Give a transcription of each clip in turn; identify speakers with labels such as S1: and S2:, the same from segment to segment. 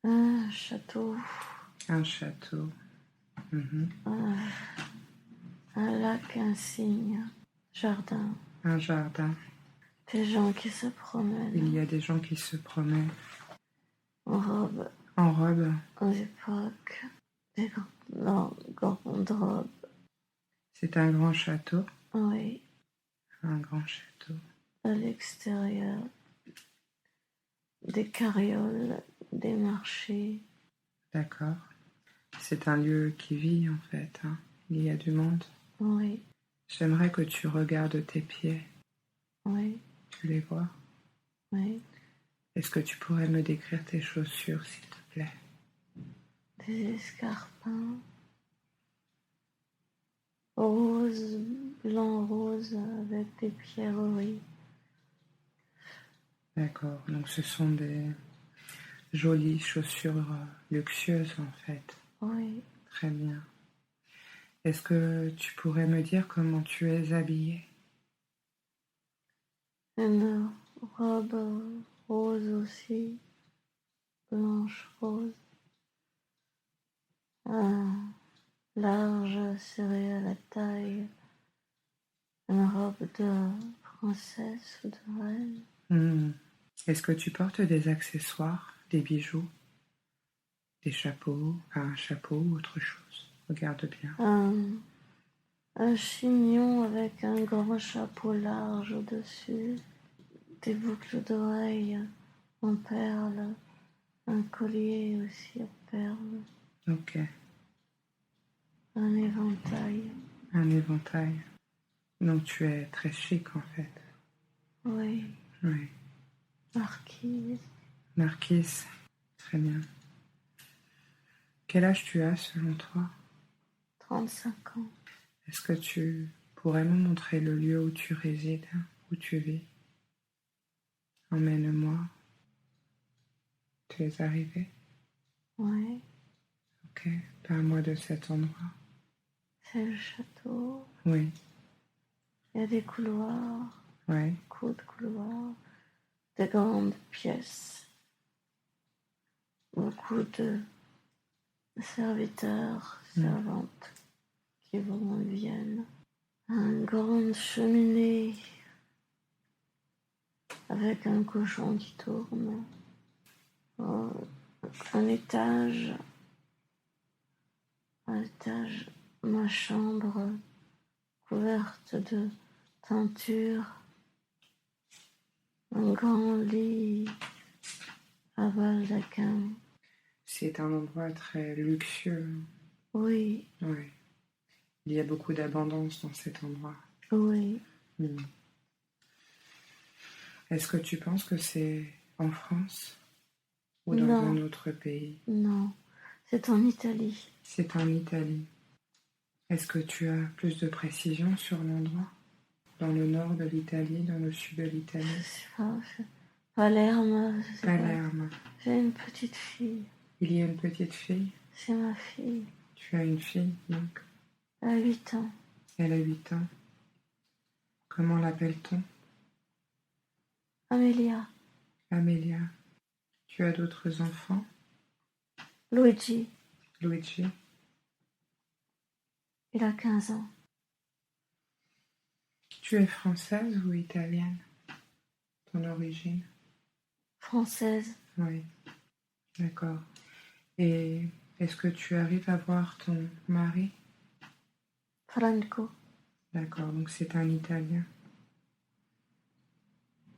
S1: Un château.
S2: Un château. Mhm.
S1: Un lac, un cygne. Jardin.
S2: Un jardin.
S1: Des gens qui se promènent.
S2: Il y a des gens qui se promènent.
S1: En robe.
S2: En robe.
S1: Aux époques. Des grandes robes.
S2: C'est un grand château.
S1: Oui.
S2: Un grand château.
S1: À l'extérieur. Des carrioles. Des marchés.
S2: D'accord. C'est un lieu qui vit en fait. Hein. Il y a du monde.
S1: Oui.
S2: J'aimerais que tu regardes tes pieds.
S1: Oui.
S2: Tu les vois?
S1: Oui.
S2: Est-ce que tu pourrais me décrire tes chaussures, s'il te plaît?
S1: Des escarpins. Rose, blanc-rose avec des pierreries.
S2: D'accord. Donc ce sont des jolies chaussures luxueuses en fait.
S1: Oui.
S2: Très bien. Est-ce que tu pourrais me dire comment tu es habillée?
S1: Une robe rose aussi, blanche rose. Un large serré à la taille. Une robe de princesse ou de reine.
S2: Est-ce que tu portes des accessoires, des bijoux, des chapeaux, un chapeau ou autre chose? Regarde bien.
S1: Un chignon avec un grand chapeau large au-dessus, des boucles d'oreilles en perles, un collier aussi en perles.
S2: Ok.
S1: Un éventail.
S2: Un éventail. Donc tu es très chic en fait.
S1: Oui.
S2: Oui.
S1: Marquise.
S2: Marquise. Très bien. Quel âge tu as selon toi?
S1: 35 ans.
S2: Est-ce que tu pourrais me montrer le lieu où tu résides, où tu vis? Emmène-moi. Tu es arrivé?
S1: Oui.
S2: Ok. Parle-moi de cet endroit.
S1: C'est le château.
S2: Oui.
S1: Il y a des couloirs.
S2: Oui.
S1: Beaucoup de couloirs. Des grandes pièces. Beaucoup de serviteurs, servantes qui vont et viennent. Une grande cheminée avec un cochon qui tourne. Un étage, ma chambre couverte de teinture. Un grand lit à baldaquin.
S2: C'est un endroit très luxueux.
S1: Oui.
S2: Oui. Il y a beaucoup d'abondance dans cet endroit.
S1: Oui.
S2: Est-ce que tu penses que c'est en France ou dans un autre pays?
S1: Non, c'est en Italie.
S2: C'est en Italie. Est-ce que tu as plus de précisions sur l'endroit? Dans le nord de l'Italie, dans le sud de l'Italie?
S1: Je sais pas. Palerme.
S2: Palerme.
S1: J'ai une petite fille.
S2: Il y a une petite fille?
S1: C'est ma fille.
S2: Tu as une fille, donc?
S1: Elle a 8 ans.
S2: Elle a 8 ans. Comment l'appelle-t-on?
S1: Amelia.
S2: Amelia. Tu as d'autres enfants?
S1: Luigi.
S2: Luigi.
S1: Il a 15 ans.
S2: Tu es française ou italienne? Ton origine?
S1: Française.
S2: Oui. D'accord. Et est-ce que tu arrives à voir ton mari?
S1: Franco.
S2: D'accord, donc c'est un Italien.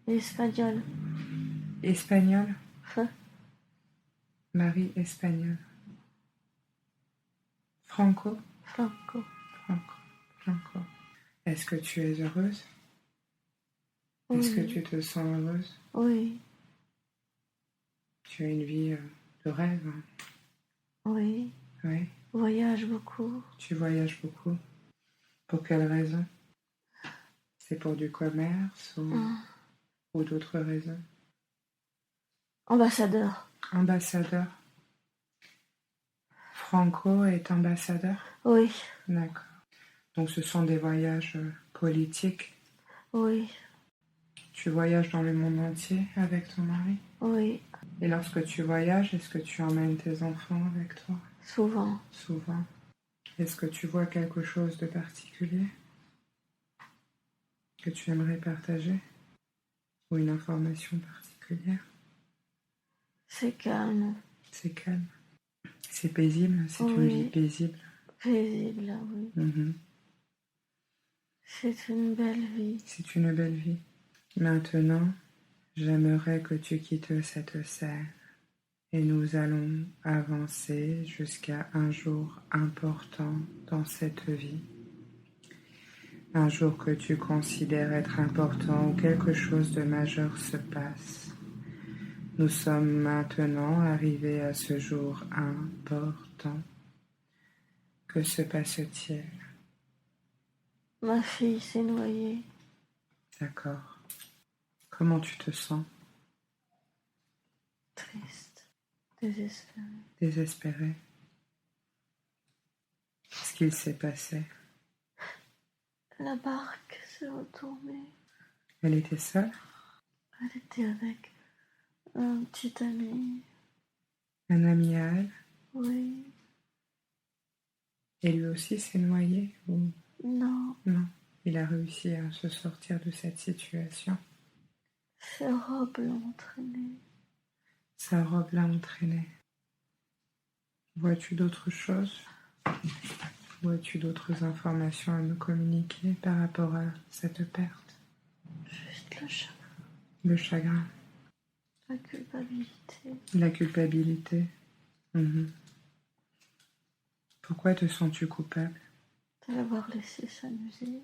S1: Espagnol.
S2: Espagnol? Mari espagnol. Franco?
S1: Franco.
S2: Franco. Est-ce que tu es heureuse?
S1: Oui.
S2: Est-ce que tu te sens heureuse?
S1: Oui.
S2: Tu as une vie de rêve?
S1: Oui.
S2: Oui.
S1: Voyage beaucoup.
S2: Tu voyages beaucoup? Pour quelle raison? C'est pour du commerce ou d'autres raisons?
S1: Ambassadeur.
S2: Ambassadeur. Franco est ambassadeur?
S1: Oui.
S2: D'accord. Donc ce sont des voyages politiques?
S1: Oui.
S2: Tu voyages dans le monde entier avec ton mari?
S1: Oui.
S2: Et lorsque tu voyages, est-ce que tu emmènes tes enfants avec toi?
S1: Souvent.
S2: Souvent. Est-ce que tu vois quelque chose de particulier que tu aimerais partager? Ou une information particulière?
S1: C'est calme.
S2: C'est calme. C'est paisible, c'est une vie
S1: Oui.
S2: paisible.
S1: Paisible, oui.
S2: Mhm.
S1: C'est une belle vie.
S2: C'est une belle vie. Maintenant, j'aimerais que tu quittes cette scène et nous allons avancer jusqu'à un jour important dans cette vie. Un jour que tu considères être important où quelque chose de majeur se passe. Nous sommes maintenant arrivés à ce jour important. Que se passe-t-il?
S1: Ma fille s'est noyée.
S2: D'accord. Comment tu te sens?
S1: Triste. Désespérée.
S2: Désespérée. Qu'est-ce qu'il s'est passé?
S1: La barque s'est retournée.
S2: Elle était seule?
S1: Elle était avec un petit ami.
S2: Un ami à elle?
S1: Oui.
S2: Et lui aussi s'est noyé ou...
S1: Non.
S2: Non, il a réussi à se sortir de cette situation.
S1: Ses robes l'ont entraîné.
S2: Sa robe l'a entraîné. Vois-tu d'autres choses? Vois-tu d'autres informations à me communiquer par rapport à cette perte?
S1: Juste le chagrin.
S2: Le chagrin,
S1: La culpabilité.
S2: la culpabilité. Mhm. Pourquoi te sens-tu coupable?
S1: De l'avoir laissé s'amuser.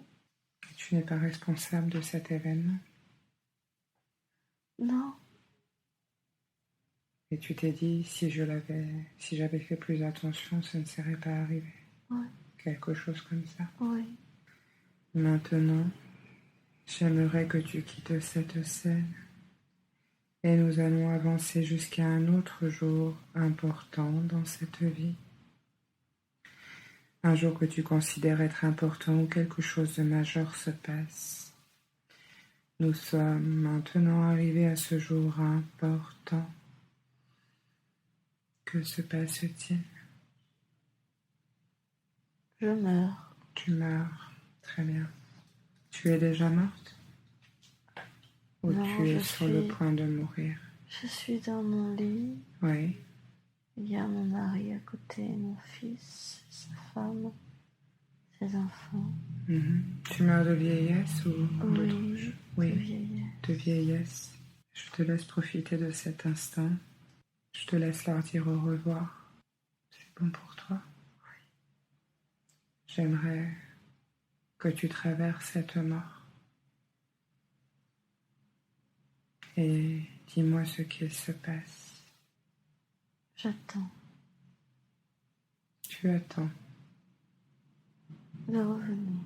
S2: Tu n'es pas responsable de cet événement.
S1: Non.
S2: Et tu t'es dit, si j'avais fait plus attention, ça ne serait pas arrivé.
S1: Oui.
S2: Quelque chose comme ça.
S1: Oui.
S2: Maintenant, j'aimerais que tu quittes cette scène et nous allons avancer jusqu'à un autre jour important dans cette vie. Un jour que tu considères être important où quelque chose de majeur se passe. Nous sommes maintenant arrivés à ce jour important. Que se passe-t-il?
S1: Je meurs.
S2: Tu meurs. Très bien. Tu es déjà morte? Ou
S1: Non,
S2: tu es
S1: je
S2: sur le
S1: suis-
S2: point de mourir?
S1: Je suis dans mon lit.
S2: Oui.
S1: Il y a mon mari à côté, mon fils, sa femme, ses enfants.
S2: Mhm. Tu meurs de vieillesse ou d'autre
S1: Oui,
S2: chose?
S1: de
S2: Oui,
S1: vieillesse.
S2: de vieillesse. Je te laisse profiter de cet instant. Je te laisse leur dire au revoir. C'est bon pour toi? Oui. J'aimerais que tu traverses cette mort. Et dis-moi ce qu'il se passe.
S1: J'attends
S2: Tu attends.
S1: de revenir.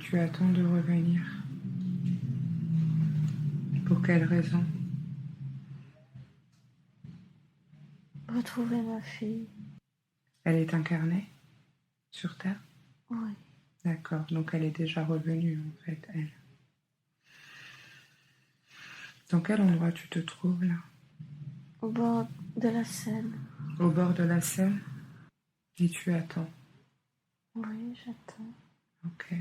S2: Tu attends de revenir. Pour quelle raison?
S1: Retrouver ma fille.
S2: Elle est incarnée sur Terre?
S1: Oui,
S2: D'accord, donc elle est déjà revenue en fait, elle. Dans quel endroit tu te trouves là?
S1: au bord de la Seine.
S2: Au bord de la Seine? Et tu attends?
S1: Oui, j'attends.
S2: Ok.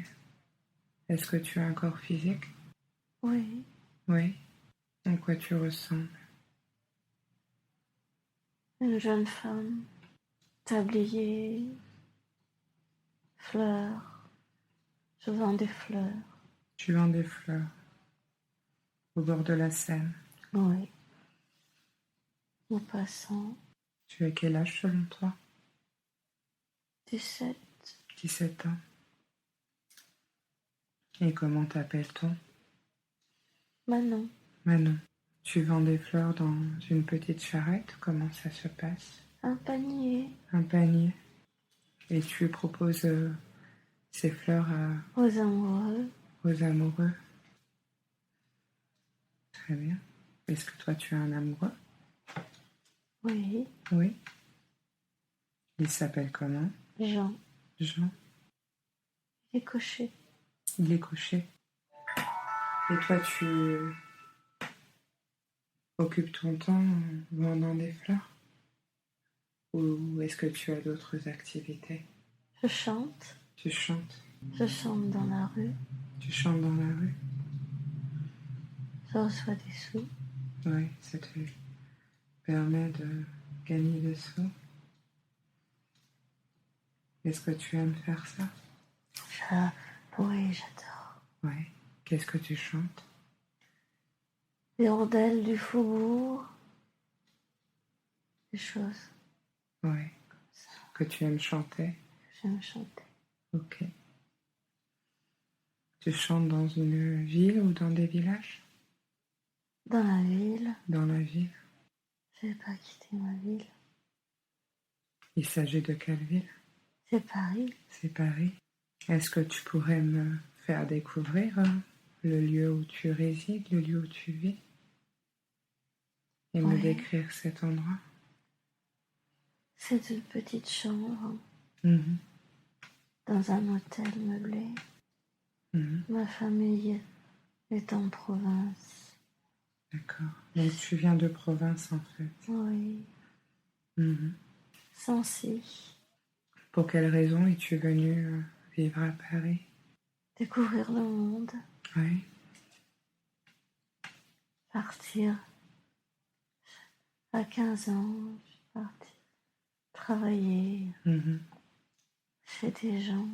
S2: Est-ce que tu as un corps physique?
S1: Oui,
S2: Oui. En quoi tu ressembles?
S1: une jeune femme, tablier, fleurs. Je vends des fleurs.
S2: Tu vends des fleurs au bord de la Seine.
S1: Oui. Nous passons
S2: Tu as quel âge selon toi?
S1: 17.
S2: 17 ans. Et comment t'appelle-t-on?
S1: Manon.
S2: Manon. Tu vends des fleurs dans une petite charrette? Comment ça se passe?
S1: Un panier
S2: Un panier. Et tu proposes ces fleurs
S1: aux amoureux.
S2: aux amoureux? Très bien. Est-ce que toi tu as un amoureux?
S1: Oui,
S2: Oui. Il s'appelle comment?
S1: Jean.
S2: Jean.
S1: Il est coché.
S2: Il est coché. Et toi Occupe ton temps en vendant des fleurs? Ou est-ce que tu as d'autres activités?
S1: Je chante.
S2: Tu chantes?
S1: Je chante dans la rue.
S2: Tu chantes dans la rue?
S1: Je reçois des sous.
S2: Oui, ça te permet de gagner des sous. Est-ce que tu aimes faire ça?
S1: Oui, j'adore.
S2: Oui. Qu'est-ce que tu chantes?
S1: Les rondelles du faubourg. Des choses
S2: Oui.
S1: comme ça.
S2: Que tu aimes chanter?
S1: J'aime chanter.
S2: Ok. Tu chantes dans une ville ou dans des villages?
S1: Dans la ville.
S2: Dans la ville.
S1: Je n'ai pas quitté ma ville.
S2: Il s'agit de quelle ville?
S1: C'est Paris.
S2: C'est Paris. Est-ce que tu pourrais me faire découvrir le lieu où tu résides, le lieu où tu vis? Et me
S1: Oui.
S2: décrire cet endroit?
S1: C'est une petite chambre
S2: Mhm.
S1: dans un hôtel meublé.
S2: Mhm.
S1: Ma famille est en province.
S2: D'accord. Donc tu viens de province en fait.
S1: Oui.
S2: Mhm.
S1: Sancy.
S2: Pour quelle raison es-tu venu vivre à Paris?
S1: Découvrir le monde.
S2: Oui.
S1: Partir. À 15 ans, je suis partie travailler
S2: Mhm.
S1: chez des gens.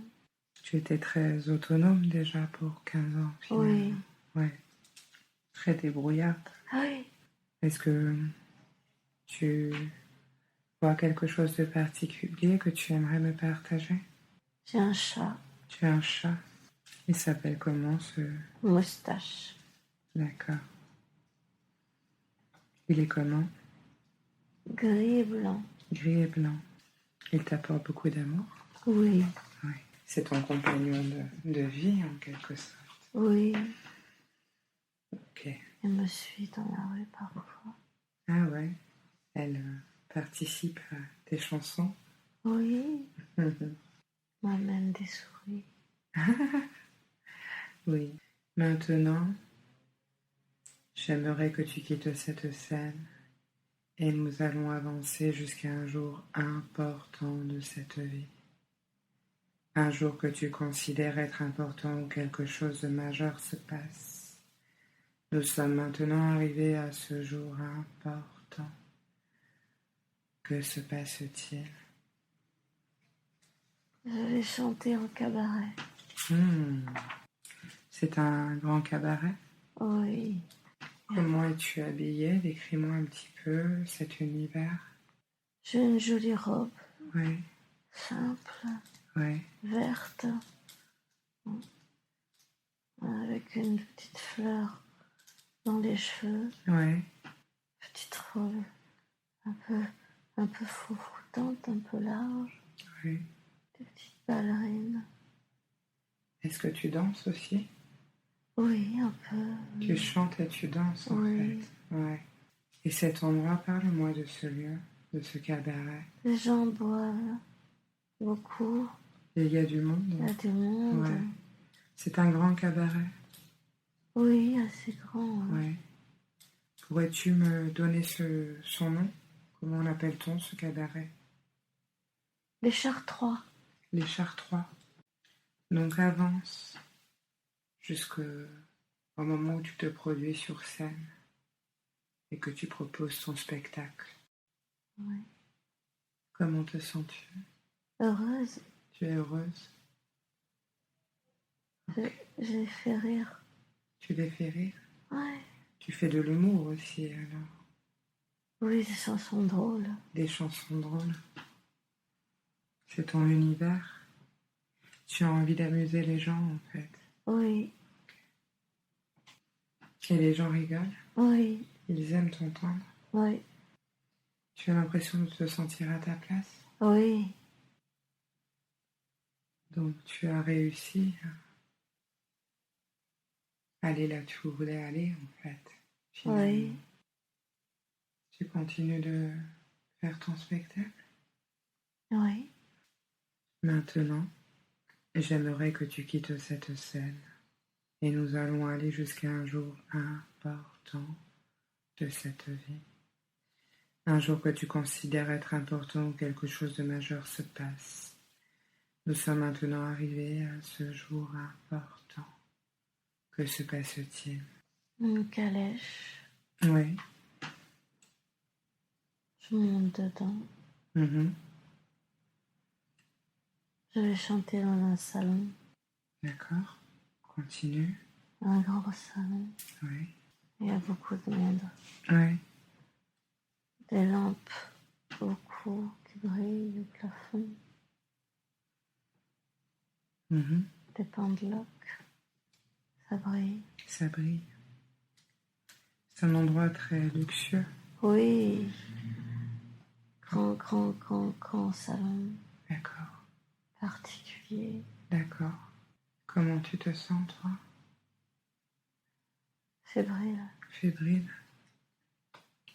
S2: Tu étais très autonome déjà pour 15 ans finalement.
S1: Oui.
S2: Ouais. Très débrouillarde.
S1: Oui.
S2: Est-ce que tu vois quelque chose de particulier que tu aimerais me partager?
S1: J'ai un chat.
S2: Tu as un chat. Il s'appelle comment ce...
S1: Moustache.
S2: D'accord. Il est comment?
S1: Gris et blanc.
S2: Gris et blanc. Il t'apporte beaucoup d'amour?
S1: Oui.
S2: Oui. C'est ton compagnon de vie en quelque sorte.
S1: Oui.
S2: Ok.
S1: Il me suit dans la rue parfois.
S2: Ah ouais. Elle participe à tes chansons?
S1: Oui. M'amène des souris.
S2: Oui. Maintenant, j'aimerais que tu quittes cette scène et nous allons avancer jusqu'à un jour important de cette vie. Un jour que tu considères être important où quelque chose de majeur se passe. Nous sommes maintenant arrivés à ce jour important. Que se passe-t-il?
S1: Je vais chanter en cabaret.
S2: C'est un grand cabaret?
S1: Oui.
S2: Comment es-tu habillée? Décris-moi un petit peu cet univers.
S1: J'ai une jolie robe.
S2: Oui.
S1: Simple.
S2: Oui.
S1: Verte. Avec une petite fleur dans les cheveux.
S2: Oui.
S1: Petite robe. Un peu froufroutante, un peu large.
S2: Oui.
S1: Des petites ballerines.
S2: Est-ce que tu danses aussi?
S1: Oui, un peu.
S2: Tu chantes et tu danses en
S1: Oui.
S2: fait. Ouais. Et cet endroit, parle-moi de ce lieu, de ce cabaret.
S1: Les gens boivent beaucoup.
S2: Et il y a du
S1: Il y
S2: monde?
S1: a du monde.
S2: Ouais. C'est un grand cabaret?
S1: Oui, assez grand. Hein.
S2: Ouais. Pourrais-tu me donner son nom? Comment l'appelle-t-on ce cabaret?
S1: Les Chartrois.
S2: Les Chartrois. Donc avance jusqu'au moment où tu te produis sur scène et que tu proposes ton spectacle.
S1: Oui.
S2: Comment te sens-tu?
S1: Heureuse.
S2: Tu es heureuse?
S1: Je les fais rire.
S2: Tu les fais rire?
S1: Ouais.
S2: Tu fais de l'humour aussi alors?
S1: Oui, des chansons drôles.
S2: Des chansons drôles? C'est ton univers? Tu as envie d'amuser les gens en fait?
S1: Oui.
S2: Et les gens rigolent?
S1: Oui.
S2: Ils aiment t'entendre?
S1: Oui.
S2: Tu as l'impression de te sentir à ta place?
S1: Oui.
S2: Donc tu as réussi à aller là où tu voulais aller en fait. Finalement.
S1: Oui.
S2: Tu continues de faire ton spectacle?
S1: Oui.
S2: Maintenant, j'aimerais que tu quittes cette scène et nous allons aller jusqu'à un jour important de cette vie. Un jour que tu considères être important ou quelque chose de majeur se passe. Nous sommes maintenant arrivés à ce jour important. Que se passe-t-il?
S1: Une calèche.
S2: Oui.
S1: Je monte dedans. Je vais chanter dans un salon.
S2: D'accord. Continue.
S1: Un grand salon.
S2: Oui.
S1: Il y a beaucoup de monde.
S2: Oui.
S1: Des lampes, beaucoup, qui brillent au plafond. Des pendeloques. Ça brille.
S2: Ça brille. C'est un endroit très luxueux.
S1: Oui. Grand salon.
S2: D'accord.
S1: Particulier.
S2: D'accord. Comment tu te sens, toi?
S1: Fébrile.
S2: Fébrile.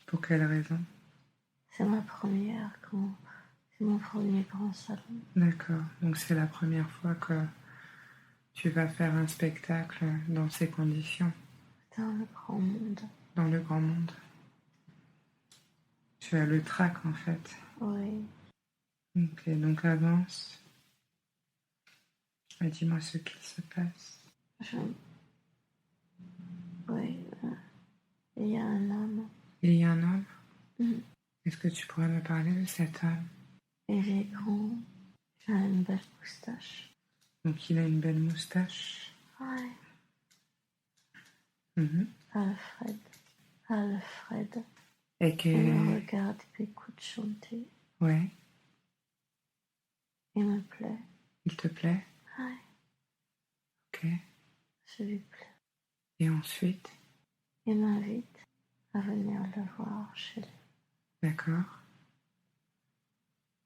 S2: Pour quelle raison?
S1: C'est mon premier grand salon.
S2: D'accord. Donc c'est la première fois que tu vas faire un spectacle dans ces conditions.
S1: Dans le grand monde.
S2: Dans le grand monde. Tu as le trac en fait.
S1: Oui.
S2: Ok, donc avance. Et dis-moi ce qu'il se passe.
S1: Oui. Il y a un homme.
S2: Il y a un homme. Est-ce que tu pourrais me parler de cet homme?
S1: Il est grand. Il a une belle moustache.
S2: Donc il a une belle moustache.
S1: Ouais. Alfred.
S2: Et que...
S1: Il me regarde et m'écoute chanter.
S2: Ouais.
S1: Il me plaît.
S2: Il te plaît?
S1: Ouais.
S2: Ok.
S1: Je lui plais.
S2: Et ensuite?
S1: Il m'invite à venir le voir chez lui.
S2: D'accord.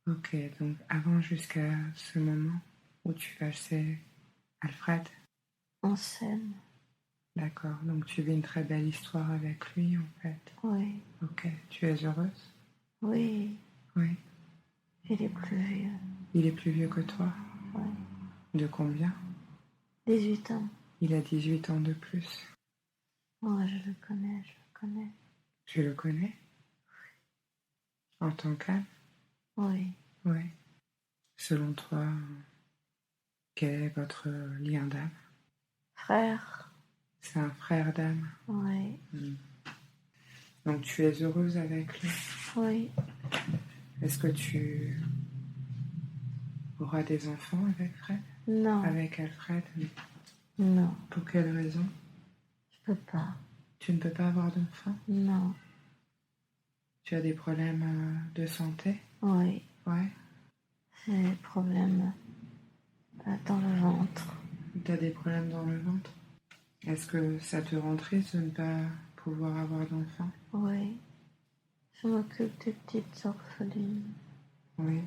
S2: Ok, donc avant jusqu'à ce moment où tu vas chez Alfred?
S1: En scène.
S2: D'accord, donc tu vis une très belle histoire avec lui en fait.
S1: Oui.
S2: Ok, tu es heureuse?
S1: Oui.
S2: Oui.
S1: Il est plus vieux.
S2: Il est plus vieux que toi?
S1: Oui.
S2: De combien?
S1: 18 ans.
S2: Il a 18 ans de plus.
S1: Moi, je le connais.
S2: Tu le connais? En tant qu'âme?
S1: Oui.
S2: Oui. Selon toi, quel est votre lien d'âme?
S1: Frère.
S2: C'est un frère d'âme.
S1: Oui.
S2: Donc tu es heureuse avec lui?
S1: Oui.
S2: Est-ce que tu auras des enfants avec Fred?
S1: Non.
S2: Avec Alfred?
S1: Non.
S2: Pour quelle raison?
S1: Je peux pas.
S2: Tu ne peux pas avoir d'enfants?
S1: Non.
S2: Tu as des problèmes de santé?
S1: Oui.
S2: Ouais.
S1: J'ai des problèmes dans le ventre.
S2: Tu as des problèmes dans le ventre? Est-ce que ça te rend triste de ne pas pouvoir avoir d'enfants?
S1: Oui. Je m'occupe des petites orphelines.
S2: Oui.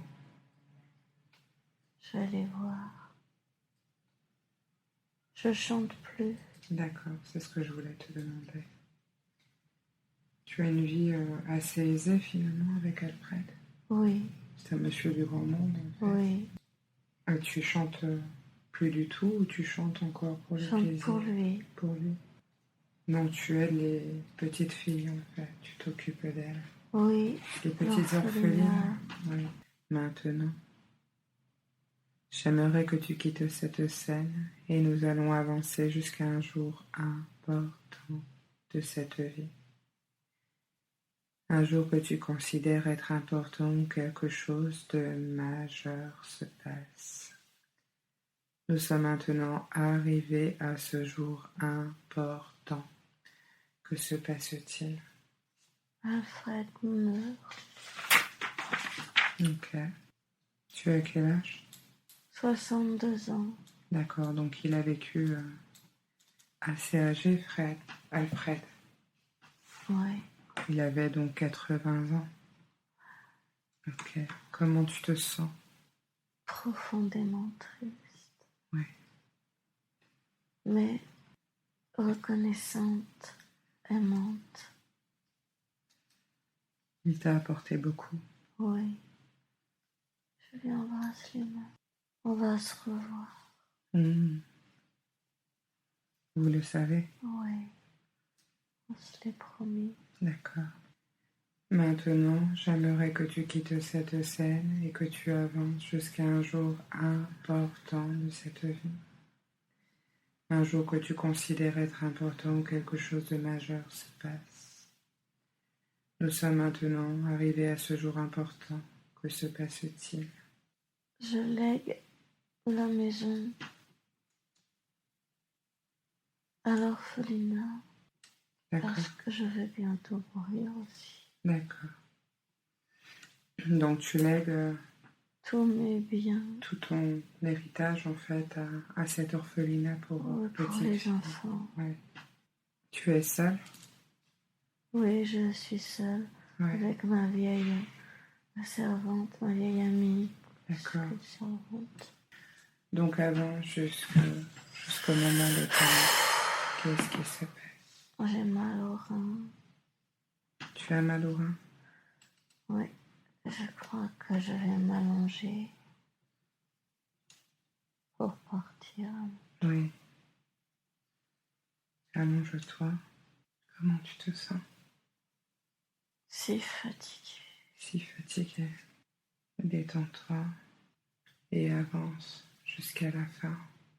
S1: Je vais les voir. Je chante plus.
S2: D'accord, c'est ce que je voulais te demander. Tu as une vie assez aisée finalement avec Alfred?
S1: Oui.
S2: C'est un monsieur du grand monde en fait.
S1: Oui.
S2: Tu chantes plus du tout ou tu chantes encore pour le
S1: Je chante
S2: plaisir?
S1: pour lui.
S2: Pour lui. Donc tu aides les petites filles en fait, tu t'occupes d'elles.
S1: Oui.
S2: Les petites orphelines. Oui. Maintenant, j'aimerais que tu quittes cette scène et nous allons avancer jusqu'à un jour important de cette vie. Un jour que tu considères être important ou quelque chose de majeur se passe. Nous sommes maintenant arrivés à ce jour important. Que se passe-t-il?
S1: Alfred meurt.
S2: Ok. Tu as quel âge?
S1: 62 ans.
S2: D'accord, donc il a vécu assez âgé, Alfred.
S1: Oui.
S2: Il avait donc 80 ans. Ok. Comment tu te sens?
S1: Profondément triste.
S2: Oui.
S1: Mais reconnaissante, aimante.
S2: Il t'a apporté beaucoup.
S1: Oui. Je lui embrasse les mains. On va se revoir.
S2: Vous le savez?
S1: Oui. On se l'est promis.
S2: D'accord. Maintenant, j'aimerais que tu quittes cette scène et que tu avances jusqu'à un jour important de cette vie. Un jour que tu considères être important où quelque chose de majeur se passe. Nous sommes maintenant arrivés à ce jour important. Que se passe-t-il?
S1: Je lègue la maison à l'orphelinat
S2: D'accord.
S1: parce que je vais bientôt mourir aussi.
S2: D'accord. Donc tu lègues
S1: Tous mes biens
S2: tout ton héritage en fait à cet orphelinat pour
S1: pour
S2: petites
S1: les
S2: filles.
S1: enfants.
S2: Ouais. Tu es seule?
S1: Oui, je suis seule
S2: Ouais.
S1: avec ma vieille servante, ma vieille amie.
S2: D'accord.
S1: Servante.
S2: Donc avant, jusqu'au moment de ta mort, qu'est-ce qui se passe?
S1: J'ai mal au rein.
S2: Tu as mal au rein?
S1: Oui, je crois que je vais m'allonger pour partir.
S2: Oui. Allonge-toi. Comment tu te sens?
S1: Si fatiguée.
S2: Si fatigué. Détends-toi et avance jusqu'à la fin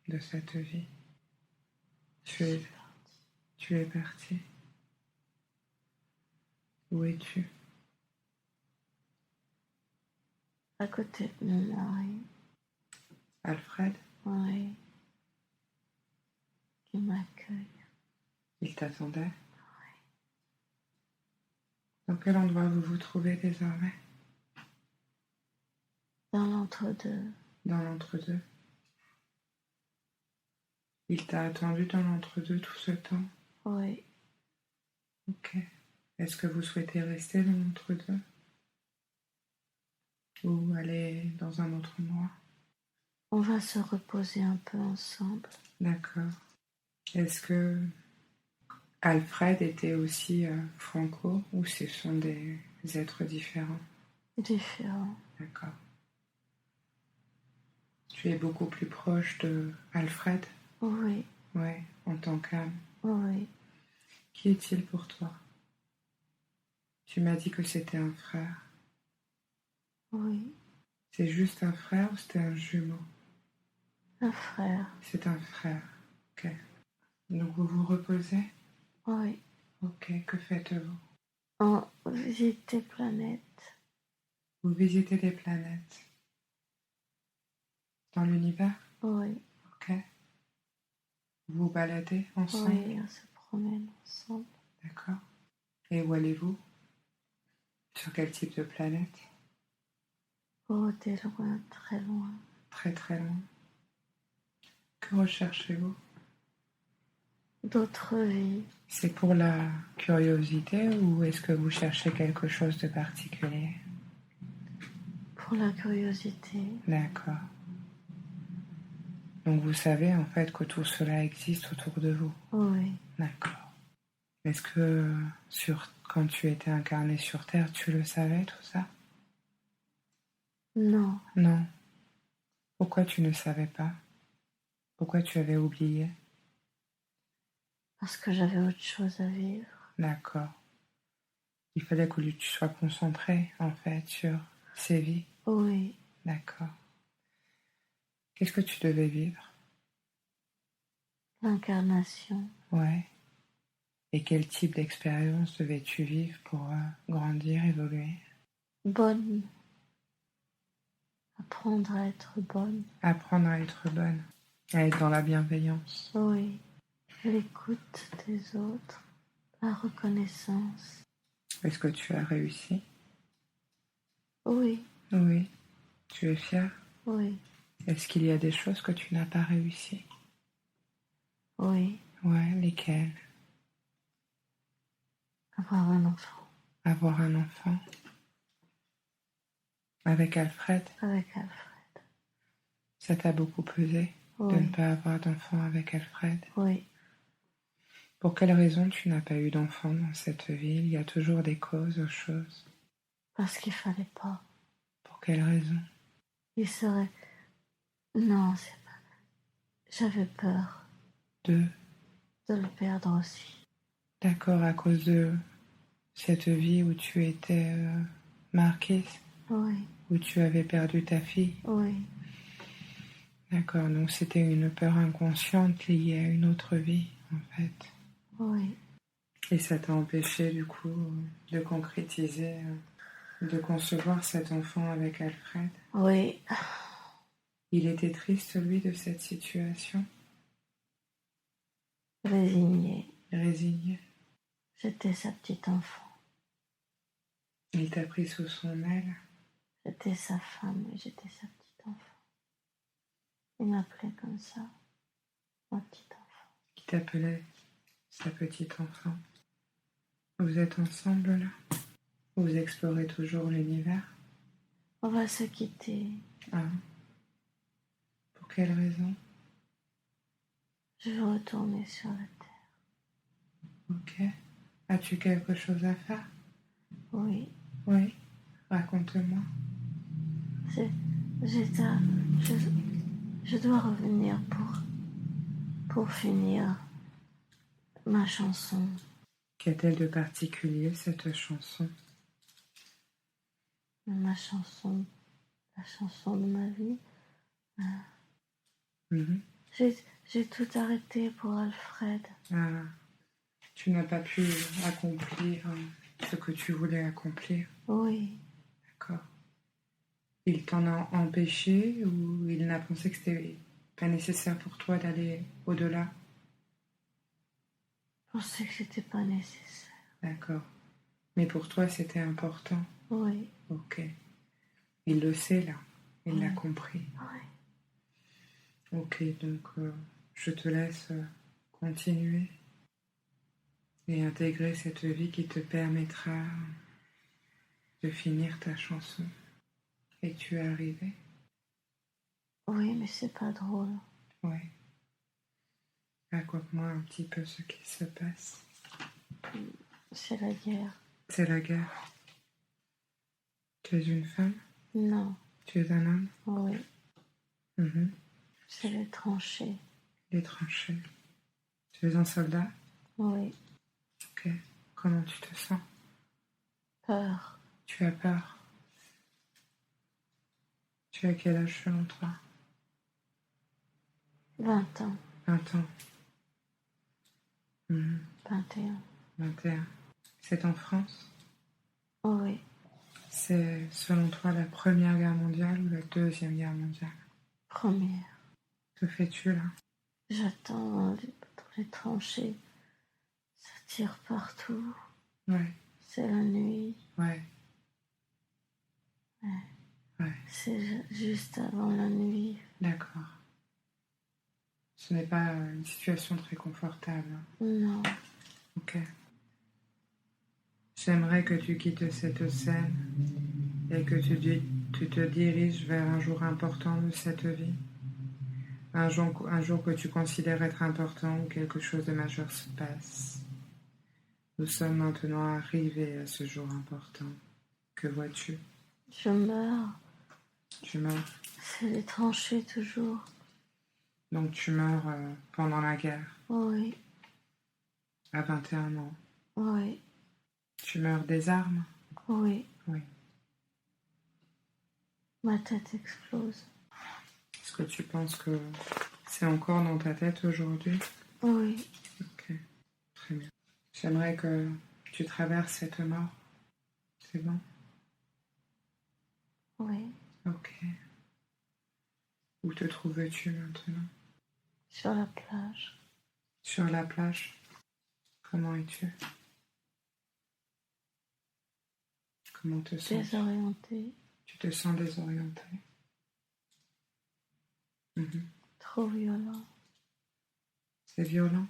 S2: de cette vie. Tu es parti. Où es-tu?
S1: À côté de mon mari.
S2: Alfred?
S1: Oui. Qui m'accueille.
S2: Il t'attendait? Oui. Dans quel endroit vous vous trouvez désormais?
S1: Dans l'entre-deux.
S2: Dans l'entre-deux. Il t'a attendu dans l'entre-deux tout ce temps?
S1: Oui.
S2: Ok. Est-ce que vous souhaitez rester dans l'entre-deux? Ou aller dans un autre endroit?
S1: On va se reposer un peu ensemble.
S2: D'accord. Est-ce que Alfred était aussi franco ou ce sont des êtres différents?
S1: Différents.
S2: D'accord. Tu es beaucoup plus proche de Alfred?
S1: Oui.
S2: Ouais, en tant qu'âme.
S1: Oui.
S2: Qui est-il pour toi? Tu m'as dit que c'était un frère.
S1: Oui.
S2: C'est juste un frère ou c'était un jumeau?
S1: Un frère.
S2: C'est un frère. Ok. Donc vous vous reposez?
S1: Oui.
S2: Ok. Que faites-vous?
S1: On visite des planètes.
S2: Vous visitez des planètes dans l'univers?
S1: Oui.
S2: Ok. Vous vous baladez ensemble?
S1: Oui, on se promène ensemble.
S2: D'accord. Et où allez-vous? Sur quel type de planète?
S1: Oh, t'es loin, très loin.
S2: Très très loin. Que recherchez-vous?
S1: D'autres vies.
S2: C'est pour la curiosité ou est-ce que vous cherchez quelque chose de particulier?
S1: Pour la curiosité.
S2: D'accord. Donc vous savez en fait que tout cela existe autour de vous?
S1: Oui.
S2: D'accord. Est-ce que quand tu étais incarné sur Terre, tu le savais tout ça?
S1: Non.
S2: Non. Pourquoi tu ne savais pas? Pourquoi tu avais oublié?
S1: Parce que j'avais autre chose à vivre.
S2: D'accord. Il fallait que tu sois concentré en fait sur ces vies.
S1: Oui.
S2: D'accord. Qu'est-ce que tu devais vivre?
S1: L'incarnation.
S2: Ouais. Et quel type d'expérience devais-tu vivre pour grandir, évoluer?
S1: Bonne. Apprendre à être bonne.
S2: Apprendre à être bonne, à être dans la bienveillance.
S1: Oui. L'écoute des autres. La reconnaissance.
S2: Est-ce que tu as réussi?
S1: Oui.
S2: Oui. Tu es fière?
S1: Oui.
S2: Est-ce qu'il y a des choses que tu n'as pas réussi?
S1: Oui.
S2: Ouais, lesquelles?
S1: Avoir un enfant.
S2: Avoir un enfant? Avec Alfred?
S1: Avec Alfred.
S2: Ça t'a beaucoup pesé de ne pas avoir d'enfant avec Alfred?
S1: Oui.
S2: Pour quelle raison tu n'as pas eu d'enfant dans cette vie? Il y a toujours des causes aux choses.
S1: Parce qu'il fallait pas.
S2: Pour quelle raison?
S1: Il serait... Non, c'est pas... J'avais peur.
S2: De
S1: le perdre aussi.
S2: D'accord, à cause de cette vie où tu étais marquise,
S1: Oui,
S2: où tu avais perdu ta fille.
S1: oui,
S2: D'accord, donc c'était une peur inconsciente liée à une autre vie, en fait.
S1: oui,
S2: Et ça t'a empêché, du coup, de concrétiser, de concevoir cet enfant avec Alfred.
S1: oui,
S2: Il était triste, lui, de cette situation,
S1: résignée.
S2: résigné.
S1: J'étais sa petite enfant.
S2: Il t'a pris sous son aile.
S1: J'étais sa femme et j'étais sa petite enfant. Il m'appelait comme ça, ma petite enfant.
S2: Qui t'appelait sa petite enfant. Vous êtes ensemble, là? Vous explorez toujours l'univers?
S1: On va se quitter.
S2: Ah. Pour quelle raison?
S1: Je veux retourner sur la terre.
S2: Ok. As-tu quelque chose à faire?
S1: Oui.
S2: Oui. Raconte-moi.
S1: Je dois revenir pour finir ma chanson.
S2: Qu'a-t-elle de particulier, cette chanson?
S1: Ma chanson, la chanson de ma vie.
S2: Mhm.
S1: J'ai tout arrêté pour Alfred.
S2: Ah. Tu n'as pas pu accomplir ce que tu voulais accomplir?
S1: Oui,
S2: D'accord. Il t'en a empêché ou il n'a pensé que c'était pas nécessaire pour toi d'aller au-delà?
S1: je pensais que c'était pas nécessaire.
S2: D'accord. Mais pour toi, c'était important?
S1: Oui,
S2: Ok. Il le sait, là. Il l'a
S1: Oui.
S2: compris.
S1: oui.
S2: Ok, donc je te laisse continuer et intégrer cette vie qui te permettra de finir ta chanson. Et tu es arrivé?
S1: Oui, mais c'est pas drôle.
S2: Ouais. Raconte-moi un petit peu ce qui se passe.
S1: C'est la guerre.
S2: C'est la guerre. Tu es une femme?
S1: Non,
S2: Tu es un homme?
S1: oui,
S2: Mhm.
S1: c'est les tranchées.
S2: Les tranchées. Tu es un soldat?
S1: Oui,
S2: Ok. Comment tu te sens?
S1: peur.
S2: Tu as peur? Tu as quel âge selon toi?
S1: 20 ans,
S2: 20 ans. Mhm.
S1: 21.
S2: 21. C'est en France?
S1: Oui,
S2: C'est selon toi la Première Guerre mondiale ou la Deuxième Guerre mondiale?
S1: première.
S2: Que fais-tu là?
S1: J'attends dans les tranchées. Ça tire partout.
S2: Ouais,
S1: C'est la nuit.
S2: ouais, ouais.
S1: C'est juste avant la nuit.
S2: D'accord. Ce n'est pas une situation très confortable.
S1: Non,
S2: Ok. J'aimerais que tu quittes cette scène et que tu te diriges vers un jour important de cette vie. Un jour que tu considères être important où quelque chose de majeur se passe. Nous sommes maintenant arrivés à ce jour important. Que vois-tu?
S1: je meurs.
S2: Tu meurs.
S1: C'est les tranchées toujours.
S2: Donc tu meurs pendant la guerre,
S1: Oui,
S2: à 21 ans.
S1: oui,
S2: Tu meurs des armes?
S1: oui.
S2: Oui.
S1: Ma tête explose.
S2: Est-ce que tu penses que c'est encore dans ta tête aujourd'hui?
S1: Oui,
S2: Ok, très bien. J'aimerais que tu traverses cette mort. C'est bon?
S1: oui.
S2: Ok. Où te trouves-tu maintenant?
S1: Sur la plage.
S2: Sur la plage. Comment es-tu? Comment te sens-tu?
S1: Désorientée.
S2: Tu te sens désorienté? Mhm.
S1: Trop violent.
S2: C'est violent?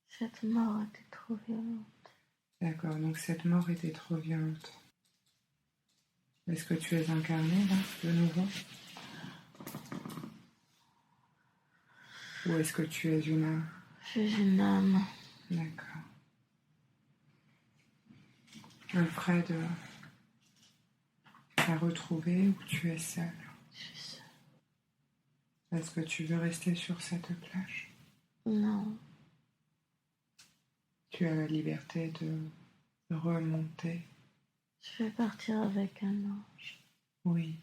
S1: Cette mort était trop violente.
S2: D'accord, donc cette mort était trop violente. Est-ce que tu es incarné là, de nouveau? Ou est-ce que tu es une âme?
S1: Je suis une âme.
S2: D'accord. Alfred t'a retrouvé ou tu es seul?
S1: Je suis seule.
S2: Est-ce que tu veux rester sur cette plage?
S1: Non,
S2: Tu as la liberté remonter.
S1: Je vais partir avec un ange.
S2: Oui.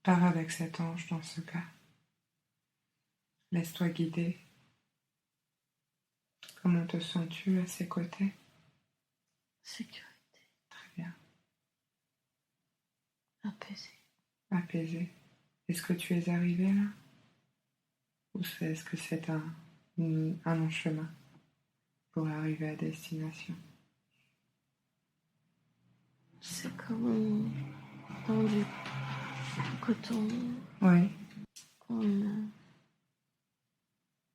S2: Pars avec cet ange dans ce cas. Laisse-toi guider. Comment te sens-tu à ses côtés?
S1: Sécurité.
S2: Très bien.
S1: Apaisé.
S2: Apaisé. Est-ce que tu es arrivé là? Ou est-ce que c'est un long chemin pour arriver à destination?
S1: C'est comme dans du coton,
S2: Oui.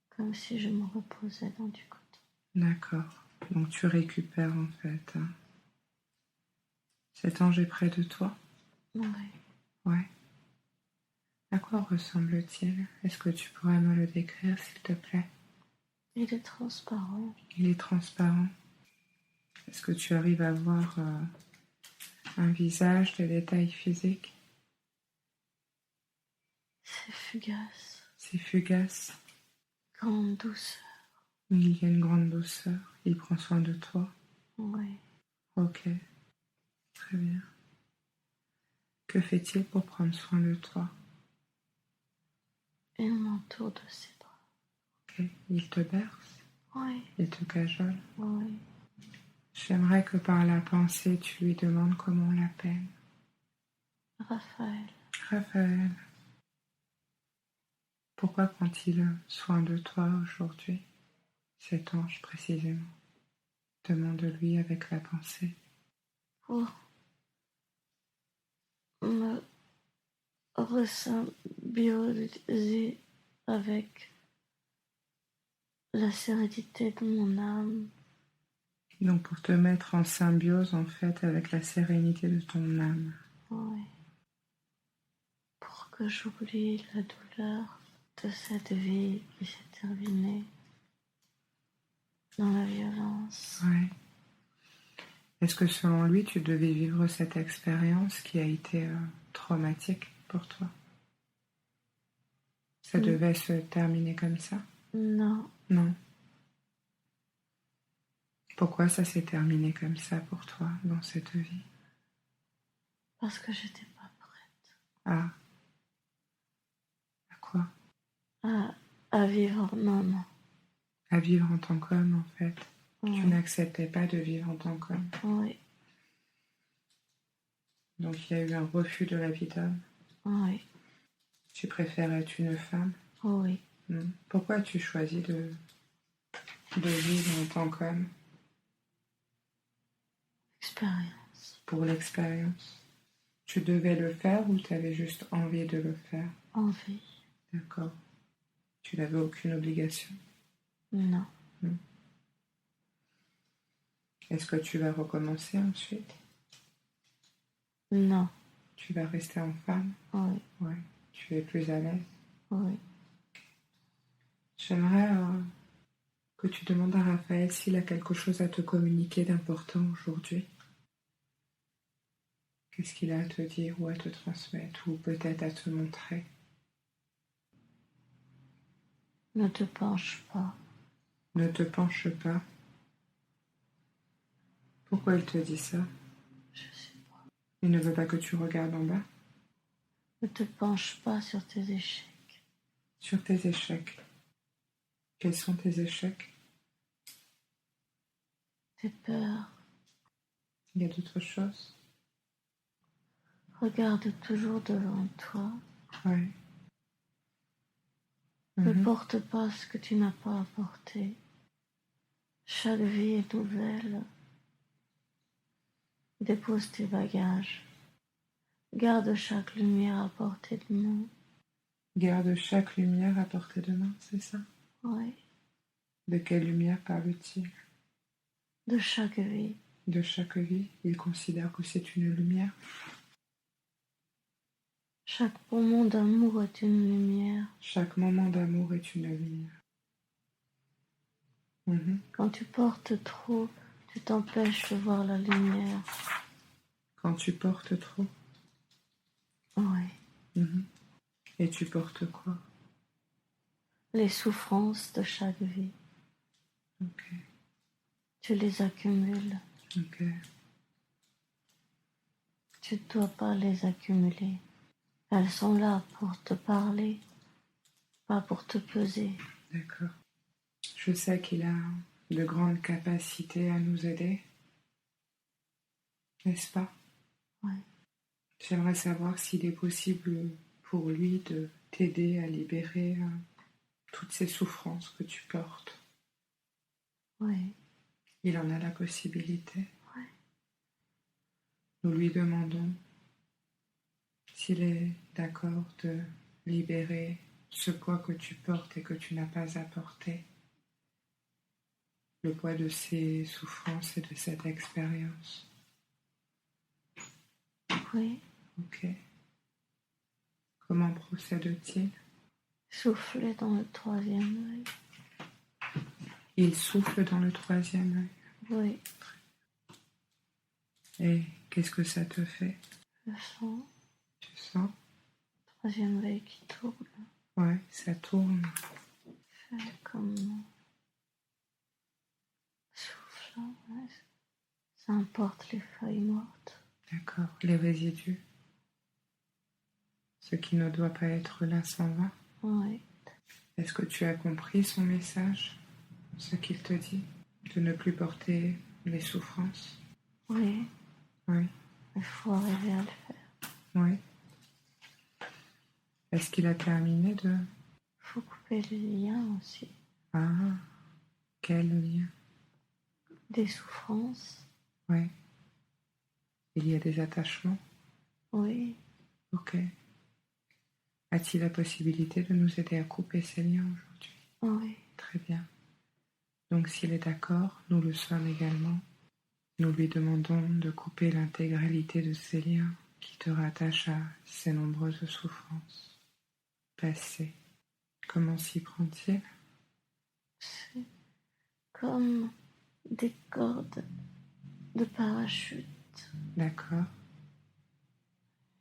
S1: comme si je me reposais dans du coton.
S2: D'accord. Donc tu récupères en fait. Hein. Cet ange est près de toi?
S1: Oui.
S2: Ouais. À quoi ressemble-t-il? Est-ce que tu pourrais me le décrire, s'il te plaît?
S1: Il est transparent.
S2: Il est transparent. Est-ce que tu arrives à voir un visage, des détails physiques?
S1: C'est fugace.
S2: C'est fugace.
S1: Grande douceur.
S2: Il y a une grande douceur. Il prend soin de toi.
S1: Oui.
S2: Ok. Très bien. Que fait-il pour prendre soin de toi?
S1: Il m'entoure de ses bras.
S2: Ok. Il te berce?
S1: Oui.
S2: Il te cajole?
S1: Oui.
S2: J'aimerais que par la pensée, tu lui demandes comment on l'appelle.
S1: Raphaël.
S2: Raphaël. Pourquoi prend-il soin de toi aujourd'hui? Cet ange précisément. Demande-lui avec la pensée.
S1: Pour me resymbiosiser avec la sérénité de mon âme.
S2: Donc pour te mettre en symbiose en fait avec la sérénité de ton âme.
S1: Oui. Pour que j'oublie la douleur de cette vie qui s'est terminée dans la violence.
S2: Ouais. Est-ce que selon lui, tu devais vivre cette expérience qui a été traumatique pour toi? Ça devait se terminer comme ça?
S1: Non.
S2: Non. Pourquoi ça s'est terminé comme ça pour toi dans cette vie?
S1: Parce que j'étais pas prête.
S2: Ah. À quoi?
S1: À vivre, non.
S2: À vivre en tant qu'homme, en fait.
S1: Oui.
S2: Tu n'acceptais pas de vivre en tant qu'homme.
S1: Oui.
S2: Donc il y a eu un refus de la vie d'homme.
S1: Oui.
S2: Tu préférais être une femme?
S1: Oui.
S2: Pourquoi as-tu choisi de vivre en tant qu'homme?
S1: Expérience.
S2: Pour l'expérience. Tu devais le faire ou tu avais juste envie de le faire?
S1: Envie.
S2: D'accord. Tu n'avais aucune obligation?
S1: Non.
S2: Est-ce que tu vas recommencer ensuite?
S1: Non.
S2: Tu vas rester en femme?
S1: Oui.
S2: Ouais. Tu es plus à l'aise?
S1: Oui.
S2: J'aimerais que tu demandes à Raphaël s'il a quelque chose à te communiquer d'important aujourd'hui. Qu'est-ce qu'il a à te dire ou à te transmettre ou peut-être à te montrer?
S1: Ne te penche pas.
S2: Ne te penche pas. Pourquoi il te dit ça?
S1: Je sais pas.
S2: Il ne veut pas que tu regardes en bas?
S1: Ne te penche pas sur tes échecs.
S2: Sur tes échecs. Quels sont tes échecs?
S1: Tes peurs.
S2: Il y a d'autres choses?
S1: Regarde toujours devant toi.
S2: Ouais.
S1: Ne porte pas ce que tu n'as pas apporté. Chaque vie est nouvelle. Dépose tes bagages. Garde chaque lumière à portée de main.
S2: Garde chaque lumière à portée de main, c'est ça?
S1: Oui.
S2: De quelle lumière parle-t-il?
S1: De chaque vie.
S2: De chaque vie, il considère que c'est une lumière.
S1: Chaque moment d'amour est une lumière.
S2: Chaque moment d'amour est une lumière.
S1: Quand tu portes trop, tu t'empêches de voir la lumière.
S2: Quand tu portes trop?
S1: Oui.
S2: Et tu portes quoi?
S1: Les souffrances de chaque vie.
S2: Ok.
S1: Tu les accumules.
S2: Ok,
S1: Tu ne dois pas les accumuler. Elles sont là pour te parler, pas pour te peser.
S2: d'accord. Je sais qu'il a de grandes capacités à nous aider, n'est-ce pas?
S1: Oui,
S2: J'aimerais savoir s'il est possible pour lui de t'aider à libérer toutes ces souffrances que tu portes.
S1: oui,
S2: Il en a la possibilité.
S1: oui.
S2: Nous lui demandons s'il est d'accord de libérer ce poids que tu portes et que tu n'as pas à porter, le poids de ces souffrances et de cette expérience.
S1: Oui,
S2: Ok. Comment procède-t-il?
S1: souffler dans le troisième œil.
S2: Il souffle dans le troisième œil.
S1: Oui,
S2: Et qu'est-ce que ça te fait?
S1: je sens
S2: Tu sens?
S1: le troisième œil qui tourne.
S2: Ouais, ça tourne.
S1: Fait comme soufflant. Ouais. Ça emporte les feuilles mortes.
S2: D'accord. Les résidus. Ce qui ne doit pas être là s'en va.
S1: Oui,
S2: Est-ce que tu as compris son message? Ce qu'il te dit? De ne plus porter les souffrances?
S1: oui,
S2: Oui,
S1: il faut arriver à le faire.
S2: oui. Est-ce qu'il a terminé de...
S1: Il faut couper les liens aussi.
S2: Ah, quel lien?
S1: Des souffrances.
S2: Oui. Il y a des attachements?
S1: Oui,
S2: Ok. A-t-il la possibilité de nous aider à couper ces liens aujourd'hui?
S1: oui,
S2: Très bien. Donc s'il est d'accord, nous le sommes également. Nous lui demandons de couper l'intégralité de ces liens qui te rattachent à ces nombreuses souffrances passées. Comment s'y prend-il?
S1: c'est comme des cordes de parachute.
S2: D'accord.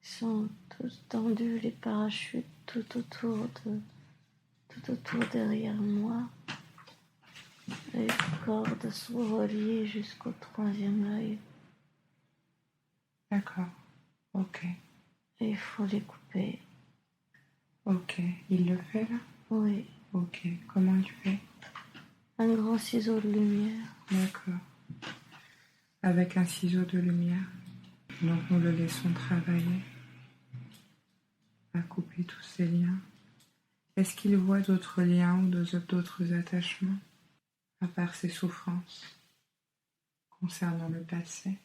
S1: Ils sont tous tendus, les parachutes, tout autour derrière moi. Les cordes sont reliées jusqu'au troisième œil.
S2: D'accord. Ok.
S1: Et il faut les couper.
S2: Ok. Il le fait là?
S1: Oui,
S2: Ok. Comment il fait?
S1: un grand ciseau de lumière.
S2: D'accord. Avec un ciseau de lumière. Donc nous le laissons travailler à couper tous ces liens. Est-ce qu'il voit d'autres liens ou d'autres attachements à part ces souffrances concernant le passé?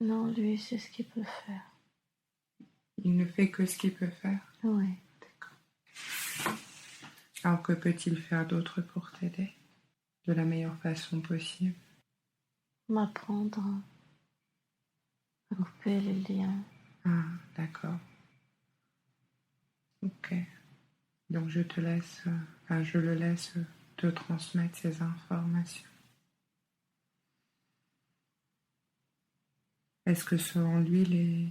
S1: Non, lui, c'est ce qu'il peut faire.
S2: Il ne fait que ce qu'il peut faire.
S1: Oui,
S2: D'accord. Alors que peut-il faire d'autre pour t'aider de la meilleure façon possible?
S1: m'apprendre à couper les liens.
S2: Ah, d'accord. Ok. Donc je le laisse te transmettre ces informations. Est-ce que selon lui, les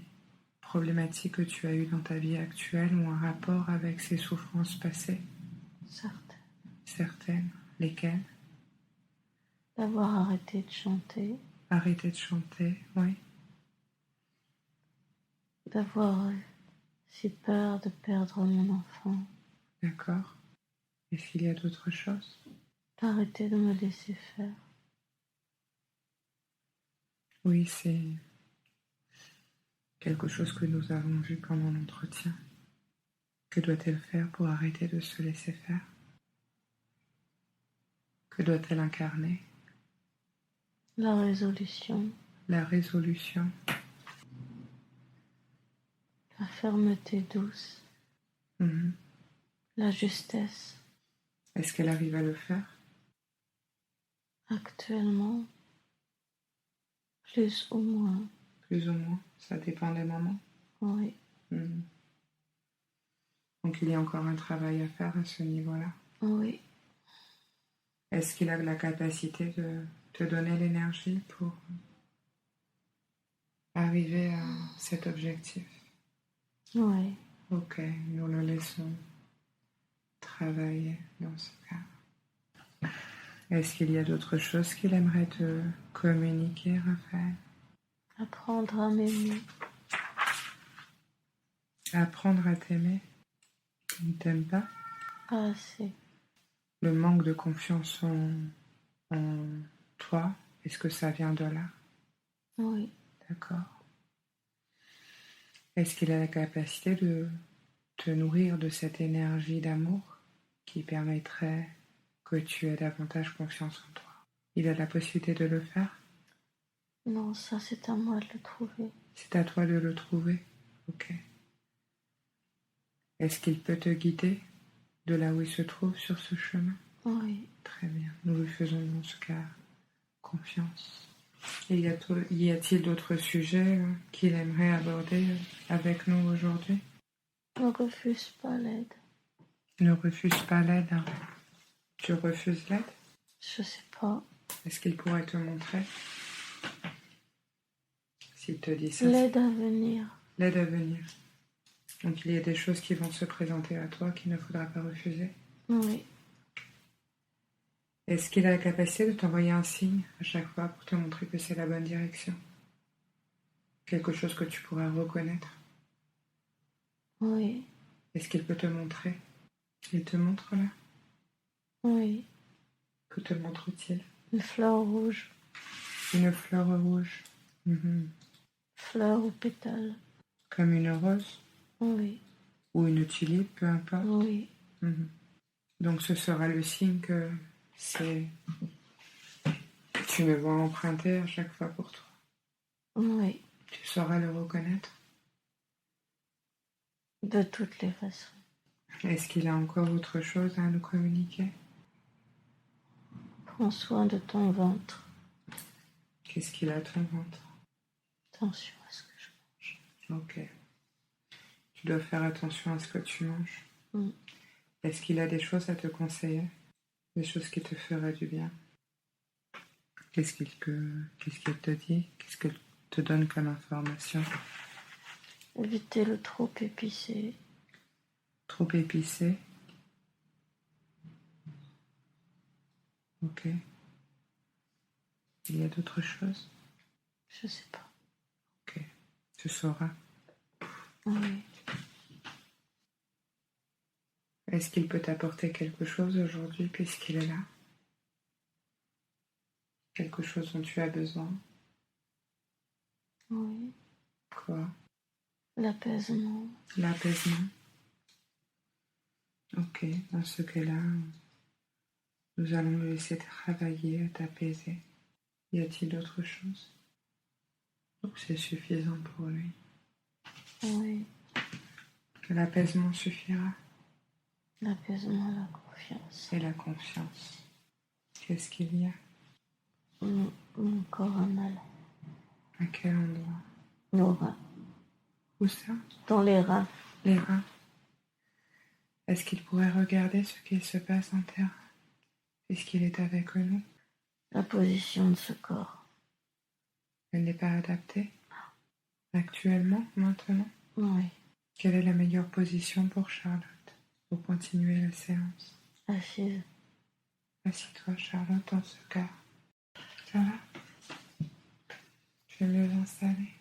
S2: problématiques que tu as eues dans ta vie actuelle ont un rapport avec ces souffrances passées?
S1: Certes,
S2: Certaines. Lesquelles?
S1: d'avoir arrêté de chanter,
S2: Arrêter de chanter, oui.
S1: d'avoir si peur de perdre mon enfant,
S2: D'accord. Est-ce qu'il y a d'autres choses?
S1: d'arrêter de me laisser faire.
S2: Oui, c'est quelque chose que nous avons vu pendant l'entretien. Que doit-elle faire pour arrêter de se laisser faire? Que doit-elle incarner?
S1: La résolution,
S2: La résolution.
S1: la fermeté douce,
S2: Mhm.
S1: la justesse.
S2: Est-ce qu'elle arrive à le faire?
S1: Actuellement, plus ou moins,
S2: Plus ou moins. Ça dépend des moments.
S1: oui,
S2: Mhm. Donc il y a encore un travail à faire à ce niveau-là.
S1: oui,
S2: Est-ce qu'il a la capacité de te donner l'énergie pour arriver à cet objectif?
S1: oui.
S2: Ok, nous le laissons travailler dans ce cas. Est-ce qu'il y a d'autres choses qu'il aimerait te communiquer, Raphaël?
S1: Apprendre à m'aimer.
S2: Apprendre à t'aimer? Tu ne t'aimes pas?
S1: Pas assez.
S2: Le manque de confiance en toi, est-ce que ça vient de là?
S1: Oui.
S2: D'accord. Est-ce qu'il a la capacité de te nourrir de cette énergie d'amour qui permettrait que tu aies davantage confiance en toi? Il a la possibilité de le faire?
S1: Non, ça c'est à moi de le trouver.
S2: C'est à toi de le trouver. Ok. Est-ce qu'il peut te guider de là où il se trouve sur ce chemin?
S1: Oui.
S2: Très bien. Nous lui faisons dans ce cas confiance. Et y a-t-il d'autres sujets qu'il aimerait aborder avec nous aujourd'hui?
S1: Ne refuse pas l'aide.
S2: Ne refuse pas l'aide. Tu refuses l'aide?
S1: Je sais pas.
S2: Est-ce qu'il pourrait te montrer? S'il te dit ça.
S1: L'aide à venir.
S2: L'aide à venir. Donc il y a des choses qui vont se présenter à toi qu'il ne faudra pas refuser.
S1: Oui.
S2: Est-ce qu'il a la capacité de t'envoyer un signe à chaque fois pour te montrer que c'est la bonne direction? Quelque chose que tu pourras reconnaître?
S1: Oui.
S2: Est-ce qu'il peut te montrer? Il te montre là?
S1: Oui.
S2: Que te montre-t-il?
S1: Une fleur rouge.
S2: Une fleur rouge.
S1: Fleur ou pétale.
S2: Comme une rose?
S1: Oui.
S2: Ou une tulipe, peu importe.
S1: Oui.
S2: Donc ce sera le signe que tu me vois emprunter à chaque fois pour toi.
S1: Oui.
S2: Tu sauras le reconnaître?
S1: De toutes les façons.
S2: Est-ce qu'il a encore autre chose à nous communiquer?
S1: Prends soin de ton ventre.
S2: Qu'est-ce qu'il a ton ventre?
S1: Attention à ce que je mange.
S2: Ok. Tu dois faire attention à ce que tu manges. Est-ce qu'il a des choses à te conseiller? Des choses qui te feraient du bien? Qu'est-ce qu'il te dit? Qu'est-ce qu'il te donne comme information?
S1: Éviter le trop épicé.
S2: Trop épicé? Ok. Il y a d'autres choses?
S1: Je sais pas.
S2: Ok. Tu sauras.
S1: Oui.
S2: Est-ce qu'il peut t'apporter quelque chose aujourd'hui puisqu'il est là? Quelque chose dont tu as besoin?
S1: Oui.
S2: Quoi?
S1: L'apaisement.
S2: L'apaisement? Ok, dans ce cas-là, nous allons le laisser travailler à t'apaiser. Y a-t-il d'autre chose? Donc c'est suffisant pour lui.
S1: Oui.
S2: L'apaisement suffira.
S1: L'apaisement, la confiance.
S2: Et la confiance. Qu'est-ce qu'il y a?
S1: Mon corps a mal.
S2: À quel endroit?
S1: Nos reins.
S2: Où ça?
S1: Dans les reins.
S2: Les reins. Est-ce qu'il pourrait regarder ce qu'il se passe en terre puisqu'il est avec nous?
S1: La position de ce corps.
S2: Elle n'est pas adaptée? Actuellement, maintenant?
S1: Oui.
S2: Quelle est la meilleure position pour Charlotte pour continuer la séance?
S1: Assise.
S2: Assis-toi, Charlotte, dans ce cas. Ça va? Tu es mieux installée?